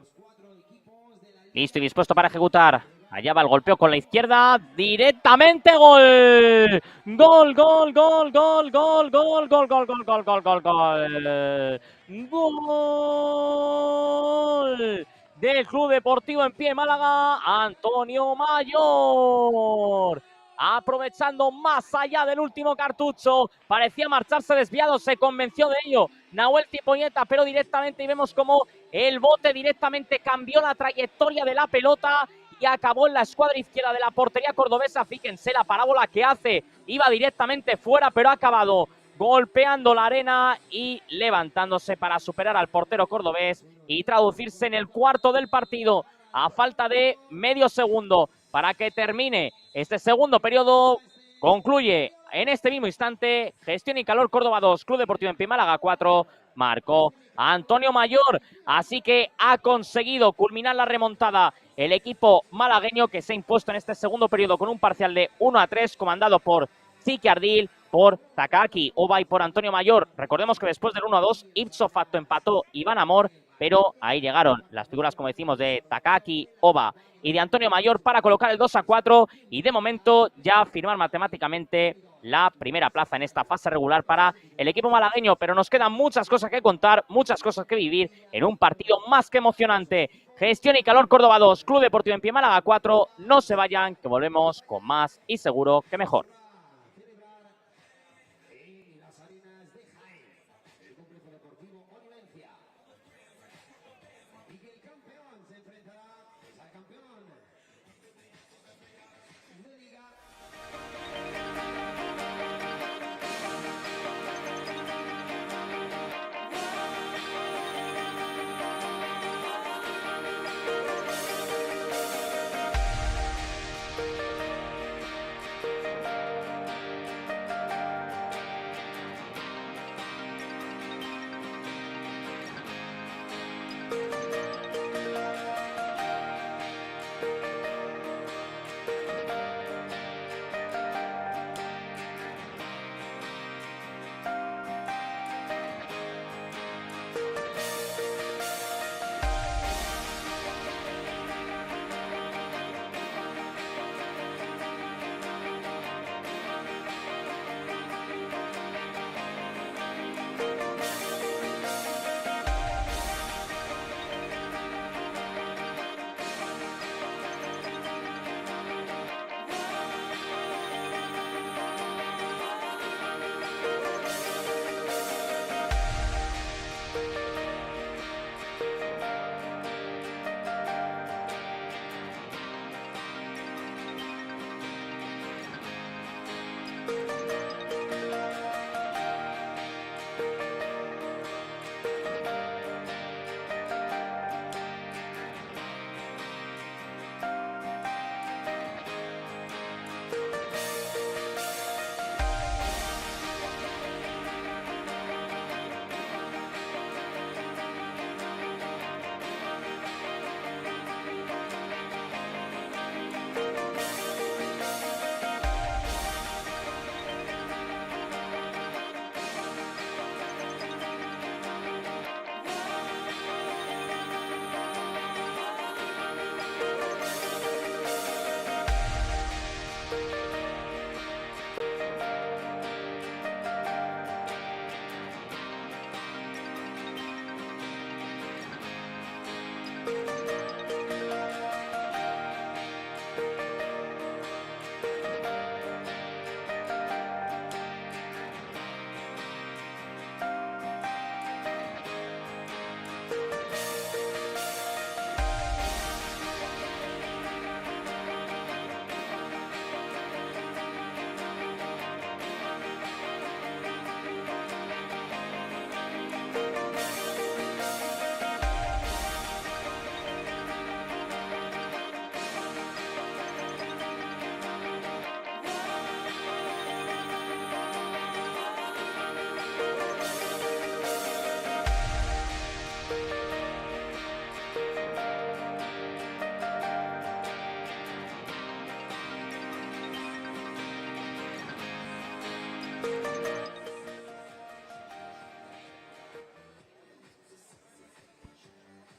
Listo y dispuesto para ejecutar. Allá va el golpeo con la izquierda. Directamente gol. Gol, gol, gol, gol, gol, gol, gol, gol, gol, gol, gol, gol, gol. Gol del Club Deportivo En Pie Málaga, Antonio Mayor. Aprovechando más allá del último cartucho, parecía marcharse desviado, se convenció de ello Nahuel Tipolleta, pero directamente, y vemos como el bote directamente cambió la trayectoria de la pelota y acabó en la escuadra izquierda de la portería cordobesa. Fíjense la parábola que hace, iba directamente fuera, pero ha acabado golpeando la arena y levantándose para superar al portero cordobés y traducirse en el cuarto del partido a falta de medio segundo para que termine este segundo periodo. Concluye en este mismo instante Gestión y Calor Córdoba 2, Club Deportivo En Pie Málaga 4, marcó Antonio Mayor, así que ha conseguido culminar la remontada el equipo malagueño, que se ha impuesto en este segundo periodo con un parcial de 1-3, comandado por Chiqui Ardil, por Takaaki Oba y por Antonio Mayor. Recordemos que después del 1-2, ipso facto empató Iván Amor, pero ahí llegaron las figuras, como decimos, de Takaaki Oba y de Antonio Mayor para colocar el 2-4 y de momento ya firmar matemáticamente la primera plaza en esta fase regular para el equipo malagueño. Pero nos quedan muchas cosas que contar, muchas cosas que vivir en un partido más que emocionante. Gestión y Calor Córdoba 2, Club Deportivo En Pie Málaga 4. No se vayan, que volvemos con más y seguro que mejor.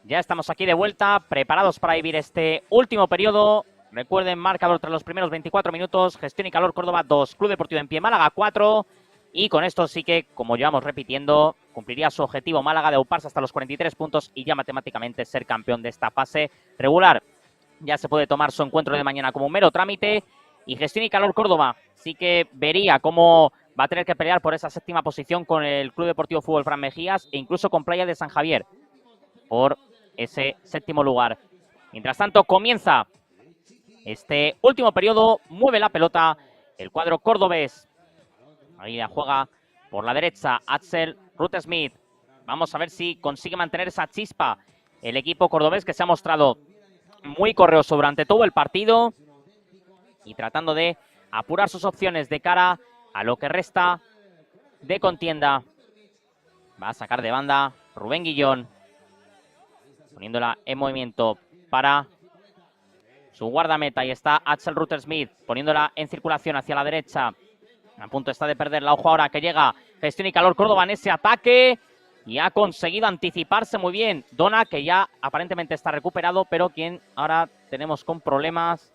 Ya estamos aquí de vuelta, preparados para vivir este último periodo. Recuerden, marcador tras los primeros 24 minutos. Gestión y Calor Córdoba 2, Club Deportivo En Pie Málaga 4. Y con esto sí que, como llevamos repitiendo, cumpliría su objetivo Málaga de auparse hasta los 43 puntos y ya matemáticamente ser campeón de esta fase regular. Ya se puede tomar su encuentro de mañana como un mero trámite. Y Gestión y Calor Córdoba sí que vería cómo va a tener que pelear por esa séptima posición con el Club Deportivo Fútbol Fran Mejías e incluso con Playa de San Javier por ese séptimo lugar. Mientras tanto, comienza este último periodo, mueve la pelota el cuadro cordobés. Ahí la juega por la derecha Axel Rutte-Smith. Vamos a ver si consigue mantener esa chispa el equipo cordobés, que se ha mostrado muy correoso durante todo el partido y tratando de apurar sus opciones de cara a lo que resta de contienda. Va a sacar de banda Rubén Guillón, poniéndola en movimiento para su guardameta. Ahí está Axel Rutte-Smith, poniéndola en circulación hacia la derecha. A punto está de perderla. Ojo ahora que llega Gestión y Calor Córdoba en ese ataque. Y ha conseguido anticiparse muy bien Dona, que ya aparentemente está recuperado, pero quien ahora tenemos con problemas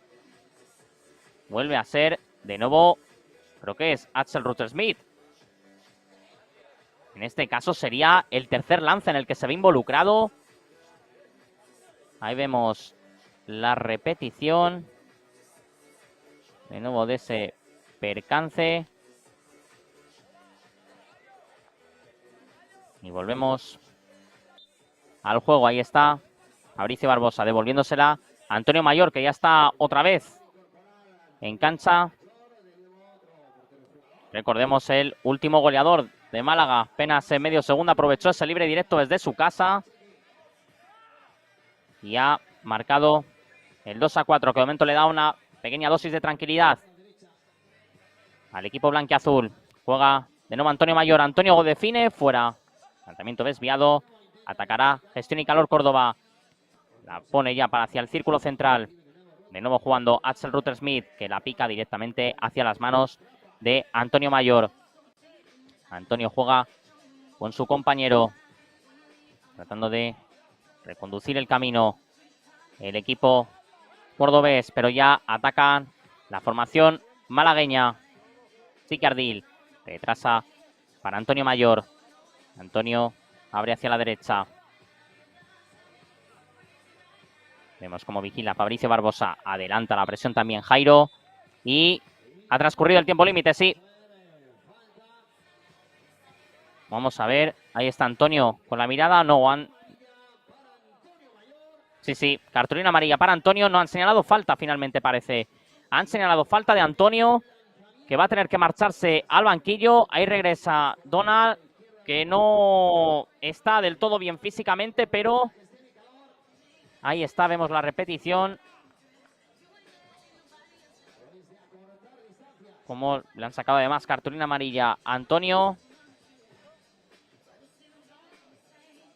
vuelve a ser de nuevo, creo que es Axel Rutte-Smith. En este caso sería el tercer lance en el que se ve involucrado. Ahí vemos la repetición de nuevo de ese percance. Y volvemos al juego. Ahí está Fabricio Barbosa devolviéndosela a Antonio Mayor, que ya está otra vez en cancha. Recordemos, el último goleador de Málaga, apenas en medio segundo, aprovechó ese libre directo desde su casa y ha marcado el 2-4, que de momento le da una pequeña dosis de tranquilidad al equipo blanquiazul. Juega de nuevo Antonio Mayor. Antonio define, fuera. Lanzamiento desviado. Atacará Gestión y Calor Córdoba. La pone ya para hacia el círculo central. De nuevo jugando Axel Rutte-Smith, que la pica directamente hacia las manos de Antonio Mayor. Antonio juega con su compañero, tratando de reconducir el camino el equipo cordobés, pero ya atacan la formación malagueña. Sicardil retrasa para Antonio Mayor. Antonio abre hacia la derecha. Vemos cómo vigila Fabricio Barbosa. Adelanta la presión también Jairo. Y ha transcurrido el tiempo límite, sí. Vamos a ver. Ahí está Antonio con la mirada. No, sí, cartulina amarilla para Antonio. No han señalado falta finalmente, parece. Han señalado falta de Antonio, que va a tener que marcharse al banquillo. Ahí regresa Donald, que no está del todo bien físicamente, pero ahí está, vemos la repetición. Como le han sacado además cartulina amarilla a Antonio.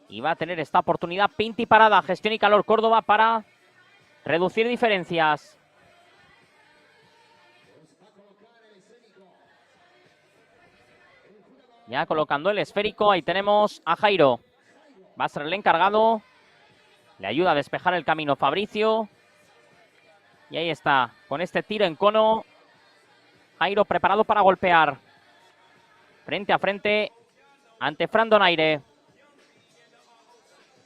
Y va a tener esta oportunidad Pinti parada. Gestión y Calor Córdoba para reducir diferencias. Ya colocando el esférico. Ahí tenemos a Jairo. Va a ser el encargado. Le ayuda a despejar el camino Fabricio. Y ahí está, con este tiro en cono. Jairo preparado para golpear. Frente a frente ante Fran Donaire.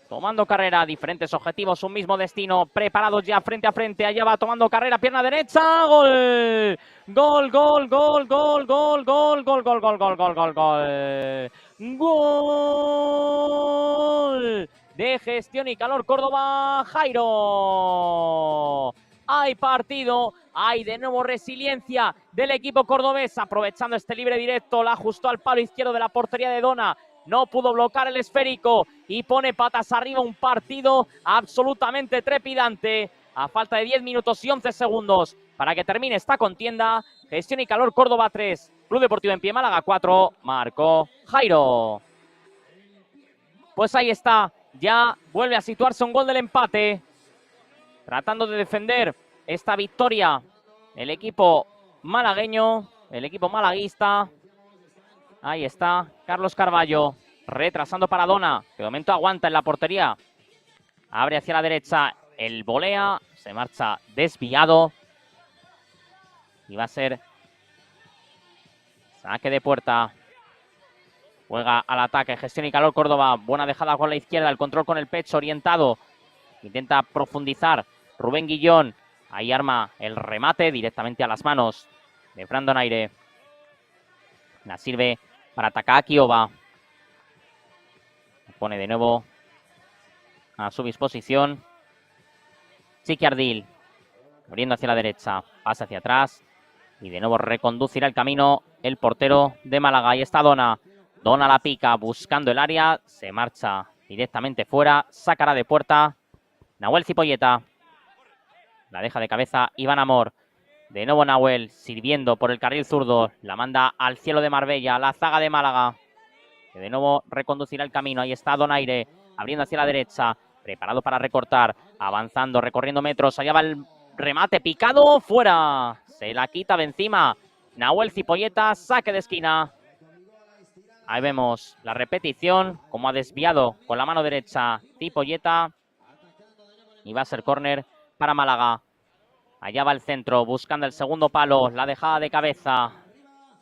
Tomando carrera, diferentes objetivos, un mismo destino. Preparados ya frente a frente. Allá va tomando carrera, pierna derecha. ¡Gol! ¡Gol, gol, gol, gol, gol, gol, gol, gol, gol, gol, gol, gol, gol! ¡Gol! De Gestión y Calor Córdoba, Jairo. Hay partido, hay de nuevo resiliencia del equipo cordobés. Aprovechando este libre directo, la ajustó al palo izquierdo de la portería de Dona. No pudo bloquear el esférico y pone patas arriba. Un partido absolutamente trepidante. A falta de 10 minutos y 11 segundos para que termine esta contienda. Gestión y Calor Córdoba 3, Club Deportivo En Pie Málaga 4. Marcó Jairo. Pues ahí está. Ya vuelve a situarse un gol del empate. Tratando de defender esta victoria el equipo malagueño, el equipo malaguista. Ahí está Carlos Carballo, retrasando para Dona, que de momento aguanta en la portería Abre hacia la derecha. El volea. Se marcha desviado. Y va a ser saque de puerta. Juega al ataque. Gestión y calor Córdoba. Buena dejada con la izquierda. El control con el pecho orientado. Intenta profundizar. Rubén Guillón. Ahí arma el remate directamente a las manos de Fran Donaire. La sirve para Takaaki Oba. Pone de nuevo a su disposición Chiqui Ardil. Abriendo hacia la derecha. Pasa hacia atrás. Y de nuevo reconducirá el camino el portero de Málaga. Ahí está Dona. Dona la pica buscando el área. Se marcha directamente fuera. Sacará de puerta Nahuel Cipolleta. La deja de cabeza Iván Amor. De nuevo Nahuel sirviendo por el carril zurdo. La manda al cielo de Marbella. La zaga de Málaga. Que de nuevo reconducirá el camino. Ahí está Donaire. Abriendo hacia la derecha. Preparado para recortar. Avanzando, recorriendo metros. Allá va el remate picado. Fuera. Se la quita de encima Nahuel Cipolleta. Saque de esquina. Ahí vemos la repetición. Como ha desviado con la mano derecha Cipolleta. Y va a ser córner para Málaga. Allá va el centro, buscando el segundo palo. La dejada de cabeza.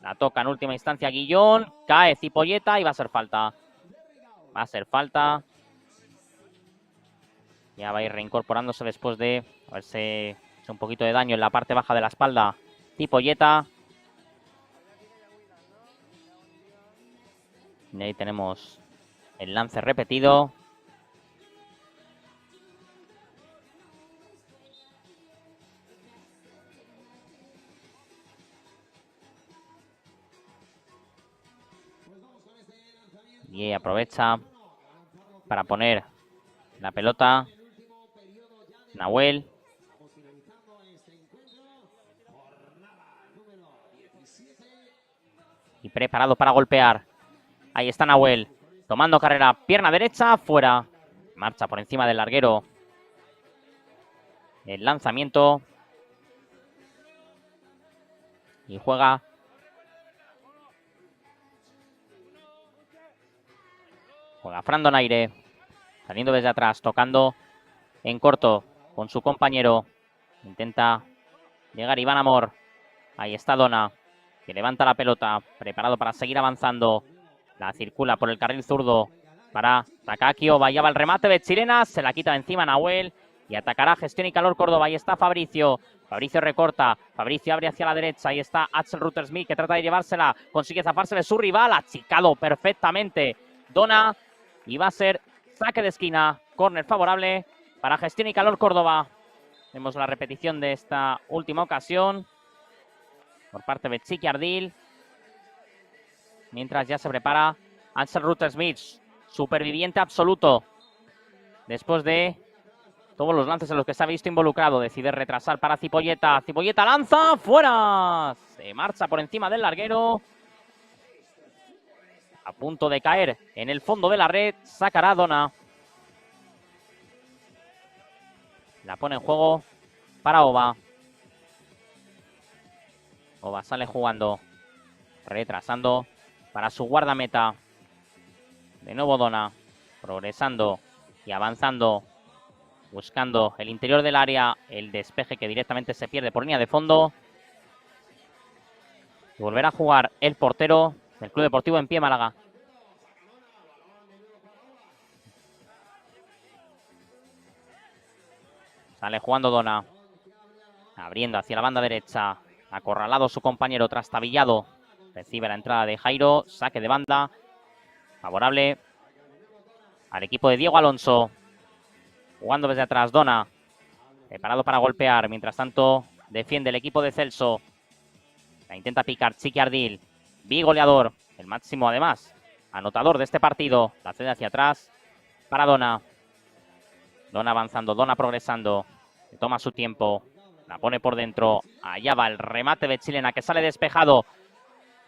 La toca en última instancia Guillón. Cae Cipolleta y va a ser falta. Va a ser falta. Ya va a ir reincorporándose después de haberse hecho un poquito de daño en la parte baja de la espalda Cipolleta. Y ahí tenemos el lance repetido. Y aprovecha para poner la pelota Nahuel. Y preparado para golpear. Ahí está Nahuel. Tomando carrera. Pierna derecha. Fuera. Marcha por encima del larguero. El lanzamiento. Y juega. Juega Fran Donaire. Saliendo desde atrás. Tocando en corto con su compañero. Intenta llegar Iván Amor. Ahí está Dona. Que levanta la pelota. Preparado para seguir avanzando. La circula por el carril zurdo para Takaaki Oba. Ya va el remate de Chilena. Se la quita de encima Nahuel. Y atacará Gestión y Calor Córdoba. Ahí está Fabricio. Fabricio recorta. Fabricio abre hacia la derecha. Ahí está Axel Ruttersmith que trata de llevársela. Consigue zafarse de su rival. Achicado perfectamente Dona. Y va a ser saque de esquina. Córner favorable para Gestión y Calor Córdoba. Vemos la repetición de esta última ocasión por parte de Chiqui Ardil. Mientras ya se prepara Axel Ruttersmith, superviviente absoluto. Después de todos los lances en los que se ha visto involucrado, decide retrasar para Cipolleta. Cipolleta lanza, fuera. Se marcha por encima del larguero. A punto de caer en el fondo de la red, sacará Dona. La pone en juego para Oba. Oba sale jugando, retrasando para su guardameta. De nuevo Dona, progresando y avanzando, buscando el interior del área, el despeje que directamente se pierde por línea de fondo. Y volverá a jugar el portero del Club Deportivo En Pie Málaga. Sale jugando Dona, abriendo hacia la banda derecha. Acorralado su compañero, trastabillado. Recibe la entrada de Jairo, saque de banda. Favorable al equipo de Diego Alonso. Jugando desde atrás Dona. Preparado para golpear. Mientras tanto defiende el equipo de Celso. La intenta picar Chiqui Ardil. Bigoleador. El máximo además anotador de este partido. La cede hacia atrás para Dona. Dona avanzando. Dona progresando. Se toma su tiempo. La pone por dentro. Allá va el remate de Chilena que sale despejado.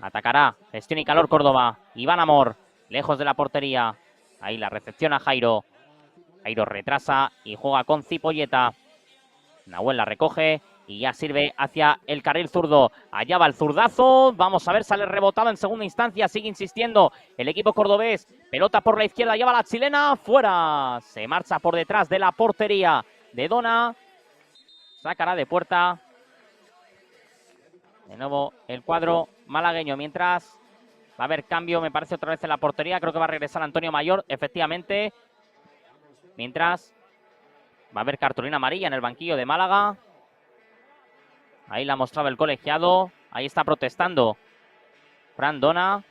Atacará Gestión y Calor Córdoba. Iván Amor. Lejos de la portería. Ahí la recepción a Jairo. Jairo retrasa y juega con Cipolleta. Nahuel la recoge Y ya sirve hacia el carril zurdo. Allá va el zurdazo. Vamos a ver, sale rebotado en segunda instancia. Sigue insistiendo el equipo cordobés. Pelota por la izquierda, lleva la chilena. Fuera. Se marcha por detrás de la portería de Dona. Sacará de puerta. De nuevo el cuadro malagueño. Mientras va a haber cambio, me parece, otra vez en la portería. Creo que va a regresar Antonio Mayor, efectivamente. Mientras va a haber cartulina amarilla en el banquillo de Málaga. Ahí la mostraba el colegiado. Ahí está protestando Fran Dona.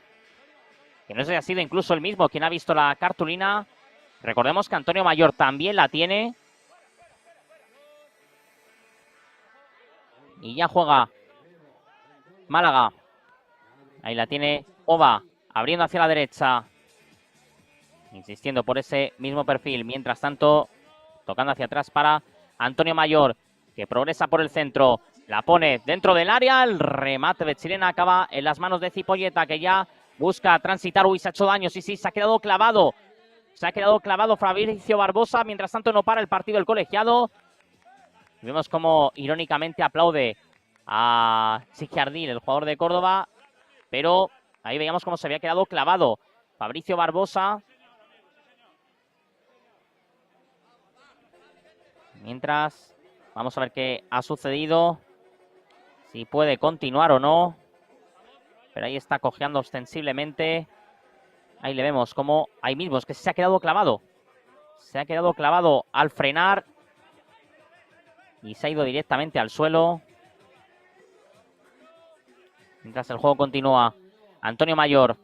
Que no sé si ha sido incluso el mismo quien ha visto la cartulina. Recordemos que Antonio Mayor también la tiene. Y ya juega Málaga. Ahí la tiene Ova, abriendo hacia la derecha. Insistiendo por ese mismo perfil. Mientras tanto, tocando hacia atrás para Antonio Mayor, que progresa por el centro. La pone dentro del área. El remate de chilena acaba en las manos de Cipolleta, que ya busca transitar. Uy, se ha hecho daño. Sí, se ha quedado clavado. Se ha quedado clavado Fabricio Barbosa. Mientras tanto, no para el partido el colegiado. Vemos cómo irónicamente aplaude a Chiquiardín, el jugador de Córdoba. Pero ahí veíamos cómo se había quedado clavado Fabricio Barbosa. Mientras, vamos a ver qué ha sucedido. Si puede continuar o no. Pero ahí está cojeando ostensiblemente. Ahí le vemos como ahí mismo, es que se ha quedado clavado. Se ha quedado clavado al frenar. Y se ha ido directamente al suelo. Mientras el juego continúa. Antonio Mayor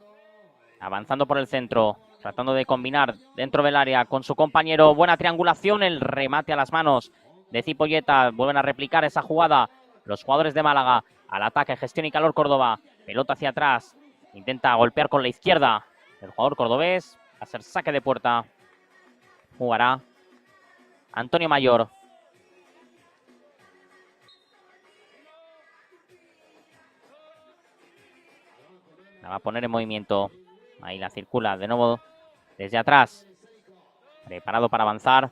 avanzando por el centro. Tratando de combinar dentro del área con su compañero. Buena triangulación. El remate a las manos de Cipolleta. Vuelven a replicar esa jugada los jugadores de Málaga. Al ataque, gestión y calor Córdoba. Pelota hacia atrás. Intenta golpear con la izquierda el jugador cordobés. Va a ser saque de puerta. Jugará Antonio Mayor. La va a poner en movimiento. Ahí la circula de nuevo desde atrás. Preparado para avanzar.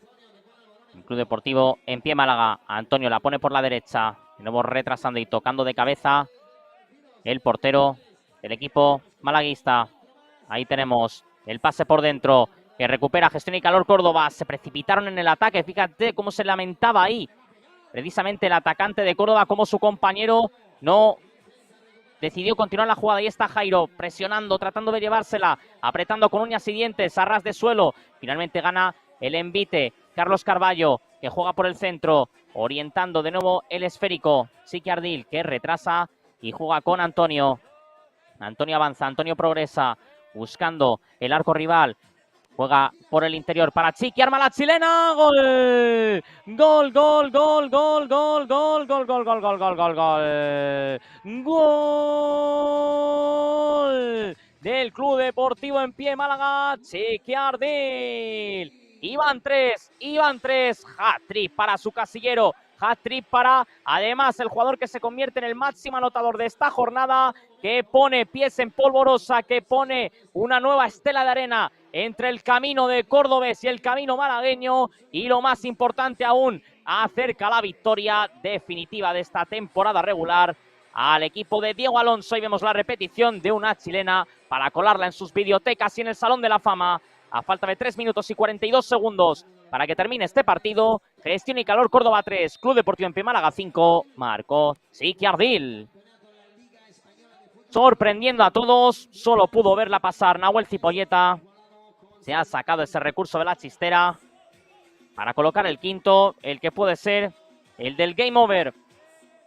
El Club Deportivo en pie Málaga. Antonio la pone por la derecha. De nuevo retrasando y tocando de cabeza el portero del equipo malaguista. Ahí tenemos el pase por dentro que recupera gestión y calor Córdoba. Se precipitaron en el ataque. Fíjate cómo se lamentaba ahí precisamente el atacante de Córdoba, como su compañero no decidió continuar la jugada. Ahí está Jairo presionando, tratando de llevársela, apretando con uñas y dientes a ras de suelo. Finalmente gana el envite Carlos Carballo, que juega por el centro, orientando de nuevo el esférico. Chiquiardín, que retrasa y juega con Antonio. Antonio avanza, Antonio progresa, buscando el arco rival. Juega por el interior para Chiqui, arma la chilena. ¡Gol! ¡Gol, gol, gol, gol, gol, gol, gol, gol, gol, gol, gol, gol, gol! ¡Gol! Del Club Deportivo en pie Málaga, Chiquiardín. Iban tres, hat-trick para su casillero, hat-trick para, además, el jugador que se convierte en el máximo anotador de esta jornada, que pone pies en polvorosa, que pone una nueva estela de arena entre el camino de Córdobés y el camino malagueño, y lo más importante aún, acerca la victoria definitiva de esta temporada regular al equipo de Diego Alonso. Y vemos la repetición de una chilena para colarla en sus videotecas y en el Salón de la Fama. A falta de 3 minutos y 42 segundos para que termine este partido. Gestión y calor Córdoba 3, Club Deportivo en pie Málaga 5, marcó Chiquiardín. Sorprendiendo a todos, solo pudo verla pasar Nahuel Cipolleta. Se ha sacado ese recurso de la chistera para colocar el quinto, el que puede ser el del game over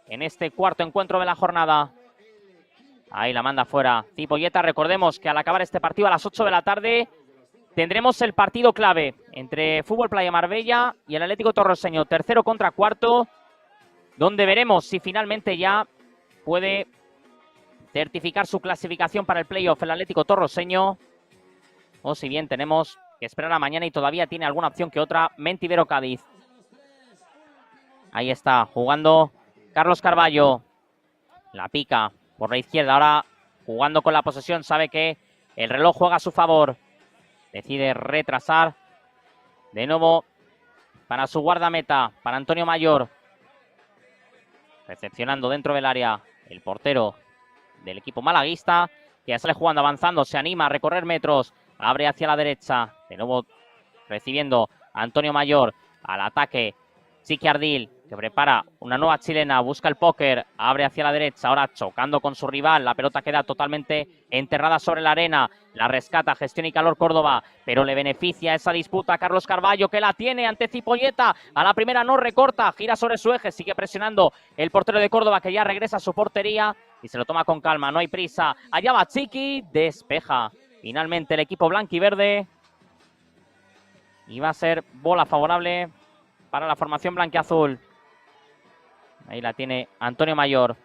en este cuarto encuentro de la jornada. Ahí la manda fuera Cipolleta. Recordemos que al acabar este partido a las 8 de la tarde tendremos el partido clave entre Fútbol Playa Marbella y el Atlético Torroseño, tercero contra cuarto, donde veremos si finalmente ya puede certificar su clasificación para el playoff el Atlético Torroseño, o si bien tenemos que esperar a mañana y todavía tiene alguna opción que otra Mentivero Cádiz. Ahí está, jugando Carlos Carballo. La pica por la izquierda, ahora jugando con la posesión, sabe que el reloj juega a su favor. Decide retrasar de nuevo para su guardameta, para Antonio Mayor. Recepcionando dentro del área el portero del equipo malaguista, que ya sale jugando, avanzando, se anima a recorrer metros, abre hacia la derecha, de nuevo recibiendo a Antonio Mayor, al ataque Chiqui Ardil, que prepara una nueva chilena, busca el póker, abre hacia la derecha, ahora chocando con su rival, la pelota queda totalmente enterrada sobre la arena, la rescata Gestión y Calor Córdoba, pero le beneficia esa disputa a Carlos Carballo, que la tiene ante Cipolleta, a la primera no recorta, gira sobre su eje, sigue presionando el portero de Córdoba, que ya regresa a su portería y se lo toma con calma, no hay prisa, allá va Chiqui, despeja finalmente el equipo blanquiverde y va a ser bola favorable para la formación blanquiazul. Ahí la tiene Antonio Mayor.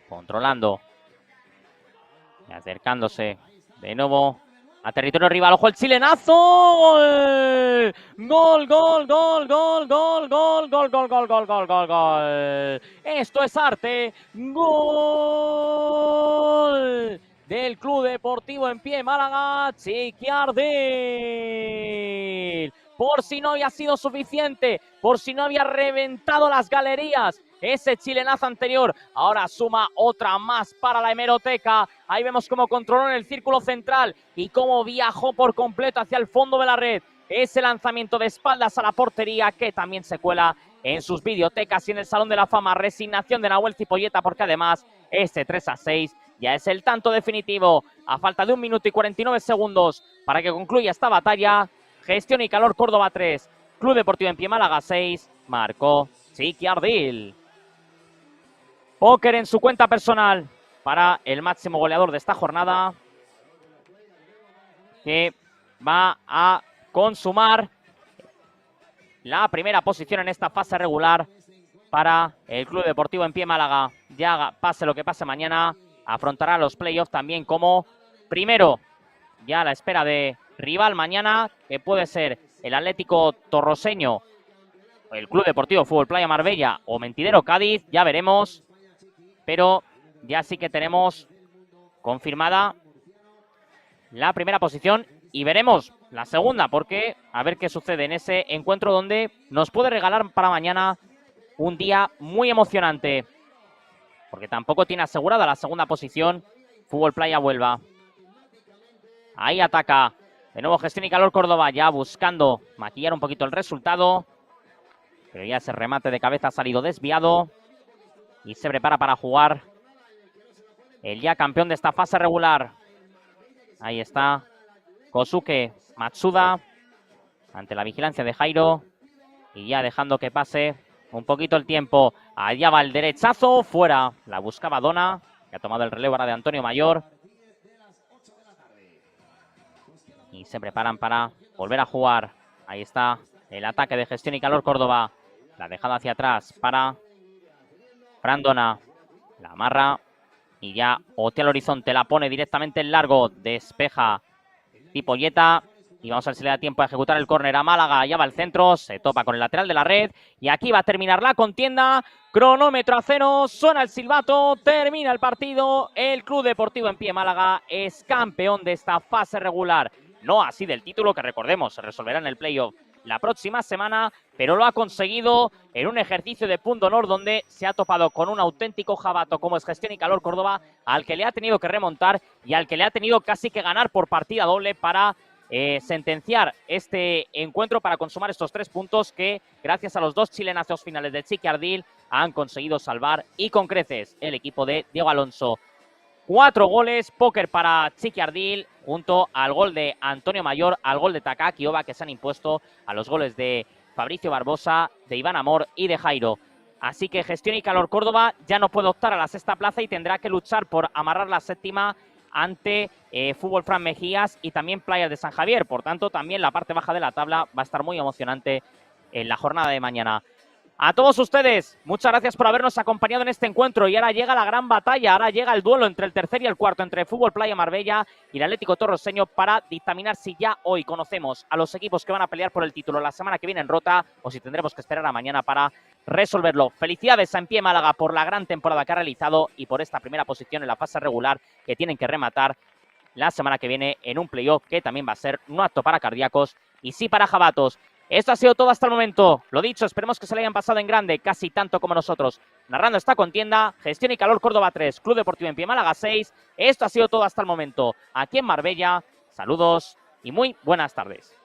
Controlando. Y acercándose de nuevo a territorio rival. ¡Ojo el chilenazo! ¡Gol! ¡Gol, gol, gol, gol, gol, gol, gol, gol, gol, gol, gol, gol! Esto es arte. ¡Gol! Del Club Deportivo En Pie Málaga, Chiqui Ardil. Por si no había sido suficiente, por si no había reventado las galerías ese chilenazo anterior, ahora suma otra más para la hemeroteca. Ahí vemos cómo controló en el círculo central y cómo viajó por completo hacia el fondo de la red. Ese lanzamiento de espaldas a la portería que también se cuela en sus videotecas y en el Salón de la Fama. Resignación de Nahuel Cipolleta, porque además este 3-6 ya es el tanto definitivo. A falta de 1 minuto y 49 segundos para que concluya esta batalla. Gestión y Calor Córdoba 3, Club Deportivo En Pie Málaga 6, marcó Chiqui Ardil. Póker en su cuenta personal para el máximo goleador de esta jornada, que va a consumar la primera posición en esta fase regular para el Club Deportivo En Pie Málaga. Ya pase lo que pase mañana, afrontará los playoffs también como primero, ya a la espera de rival mañana, que puede ser el Atlético Torroseño, el Club Deportivo Fútbol Playa Marbella o Mentidero Cádiz, ya veremos. Pero ya sí que tenemos confirmada la primera posición y veremos la segunda, porque a ver qué sucede en ese encuentro donde nos puede regalar para mañana un día muy emocionante, porque tampoco tiene asegurada la segunda posición Fútbol Playa Huelva. Ahí ataca de nuevo Gestión y Calor Córdoba, ya buscando maquillar un poquito el resultado, pero ya ese remate de cabeza ha salido desviado y se prepara para jugar el ya campeón de esta fase regular. Ahí está Kosuke Matsuda ante la vigilancia de Jairo y ya dejando que pase un poquito el tiempo. Allá va el derechazo, fuera. La buscaba Dona, que ha tomado el relevo ahora de Antonio Mayor. Y se preparan para volver a jugar. Ahí está el ataque de Gestión y Calor Córdoba. La dejada hacia atrás para Fran Dona. La amarra y ya Otea al horizonte. La pone directamente en largo. Despeja Cipolleta. Y vamos a ver si le da tiempo a ejecutar el córner a Málaga. Ya va el centro, se topa con el lateral de la red. Y aquí va a terminar la contienda. Cronómetro a 0, suena el silbato, termina el partido. El Club Deportivo En Pie Málaga es campeón de esta fase regular. No así del título, que recordemos, se resolverá en el playoff la próxima semana, pero lo ha conseguido en un ejercicio de punto honor donde se ha topado con un auténtico jabato como es Gestión y Calor Córdoba, al que le ha tenido que remontar y al que le ha tenido casi que ganar por partida doble para sentenciar este encuentro, para consumar estos 3 puntos que, gracias a los 2 chilenazos finales de Chiqui Ardil, han conseguido salvar y con creces el equipo de Diego Alonso. 4 goles, póker para Chiqui Ardil, junto al gol de Antonio Mayor, al gol de Takaki Oba, que se han impuesto a los goles de Fabricio Barbosa, de Iván Amor y de Jairo. Así que Gestión y Calor Córdoba ya no puede optar a la 6ª plaza y tendrá que luchar por amarrar la 7ª ante Fútbol Fran Mejías y también Playas de San Javier. Por tanto, también la parte baja de la tabla va a estar muy emocionante en la jornada de mañana. A todos ustedes, muchas gracias por habernos acompañado en este encuentro y ahora llega la gran batalla, ahora llega el duelo entre el tercer y el cuarto, entre Fútbol Playa Marbella y el Atlético Torroseño, para dictaminar si ya hoy conocemos a los equipos que van a pelear por el título la semana que viene en Rota o si tendremos que esperar a mañana para resolverlo. Felicidades a En Pie Málaga por la gran temporada que ha realizado y por esta primera posición en la fase regular que tienen que rematar la semana que viene en un playoff que también va a ser no apto para cardíacos y sí para jabatos. Esto ha sido todo hasta el momento. Lo dicho, esperemos que se le hayan pasado en grande, casi tanto como nosotros. Narrando esta contienda, Gestión y Calor Córdoba 3, Club Deportivo en Pie Málaga 6. Esto ha sido todo hasta el momento. Aquí en Marbella, saludos y muy buenas tardes.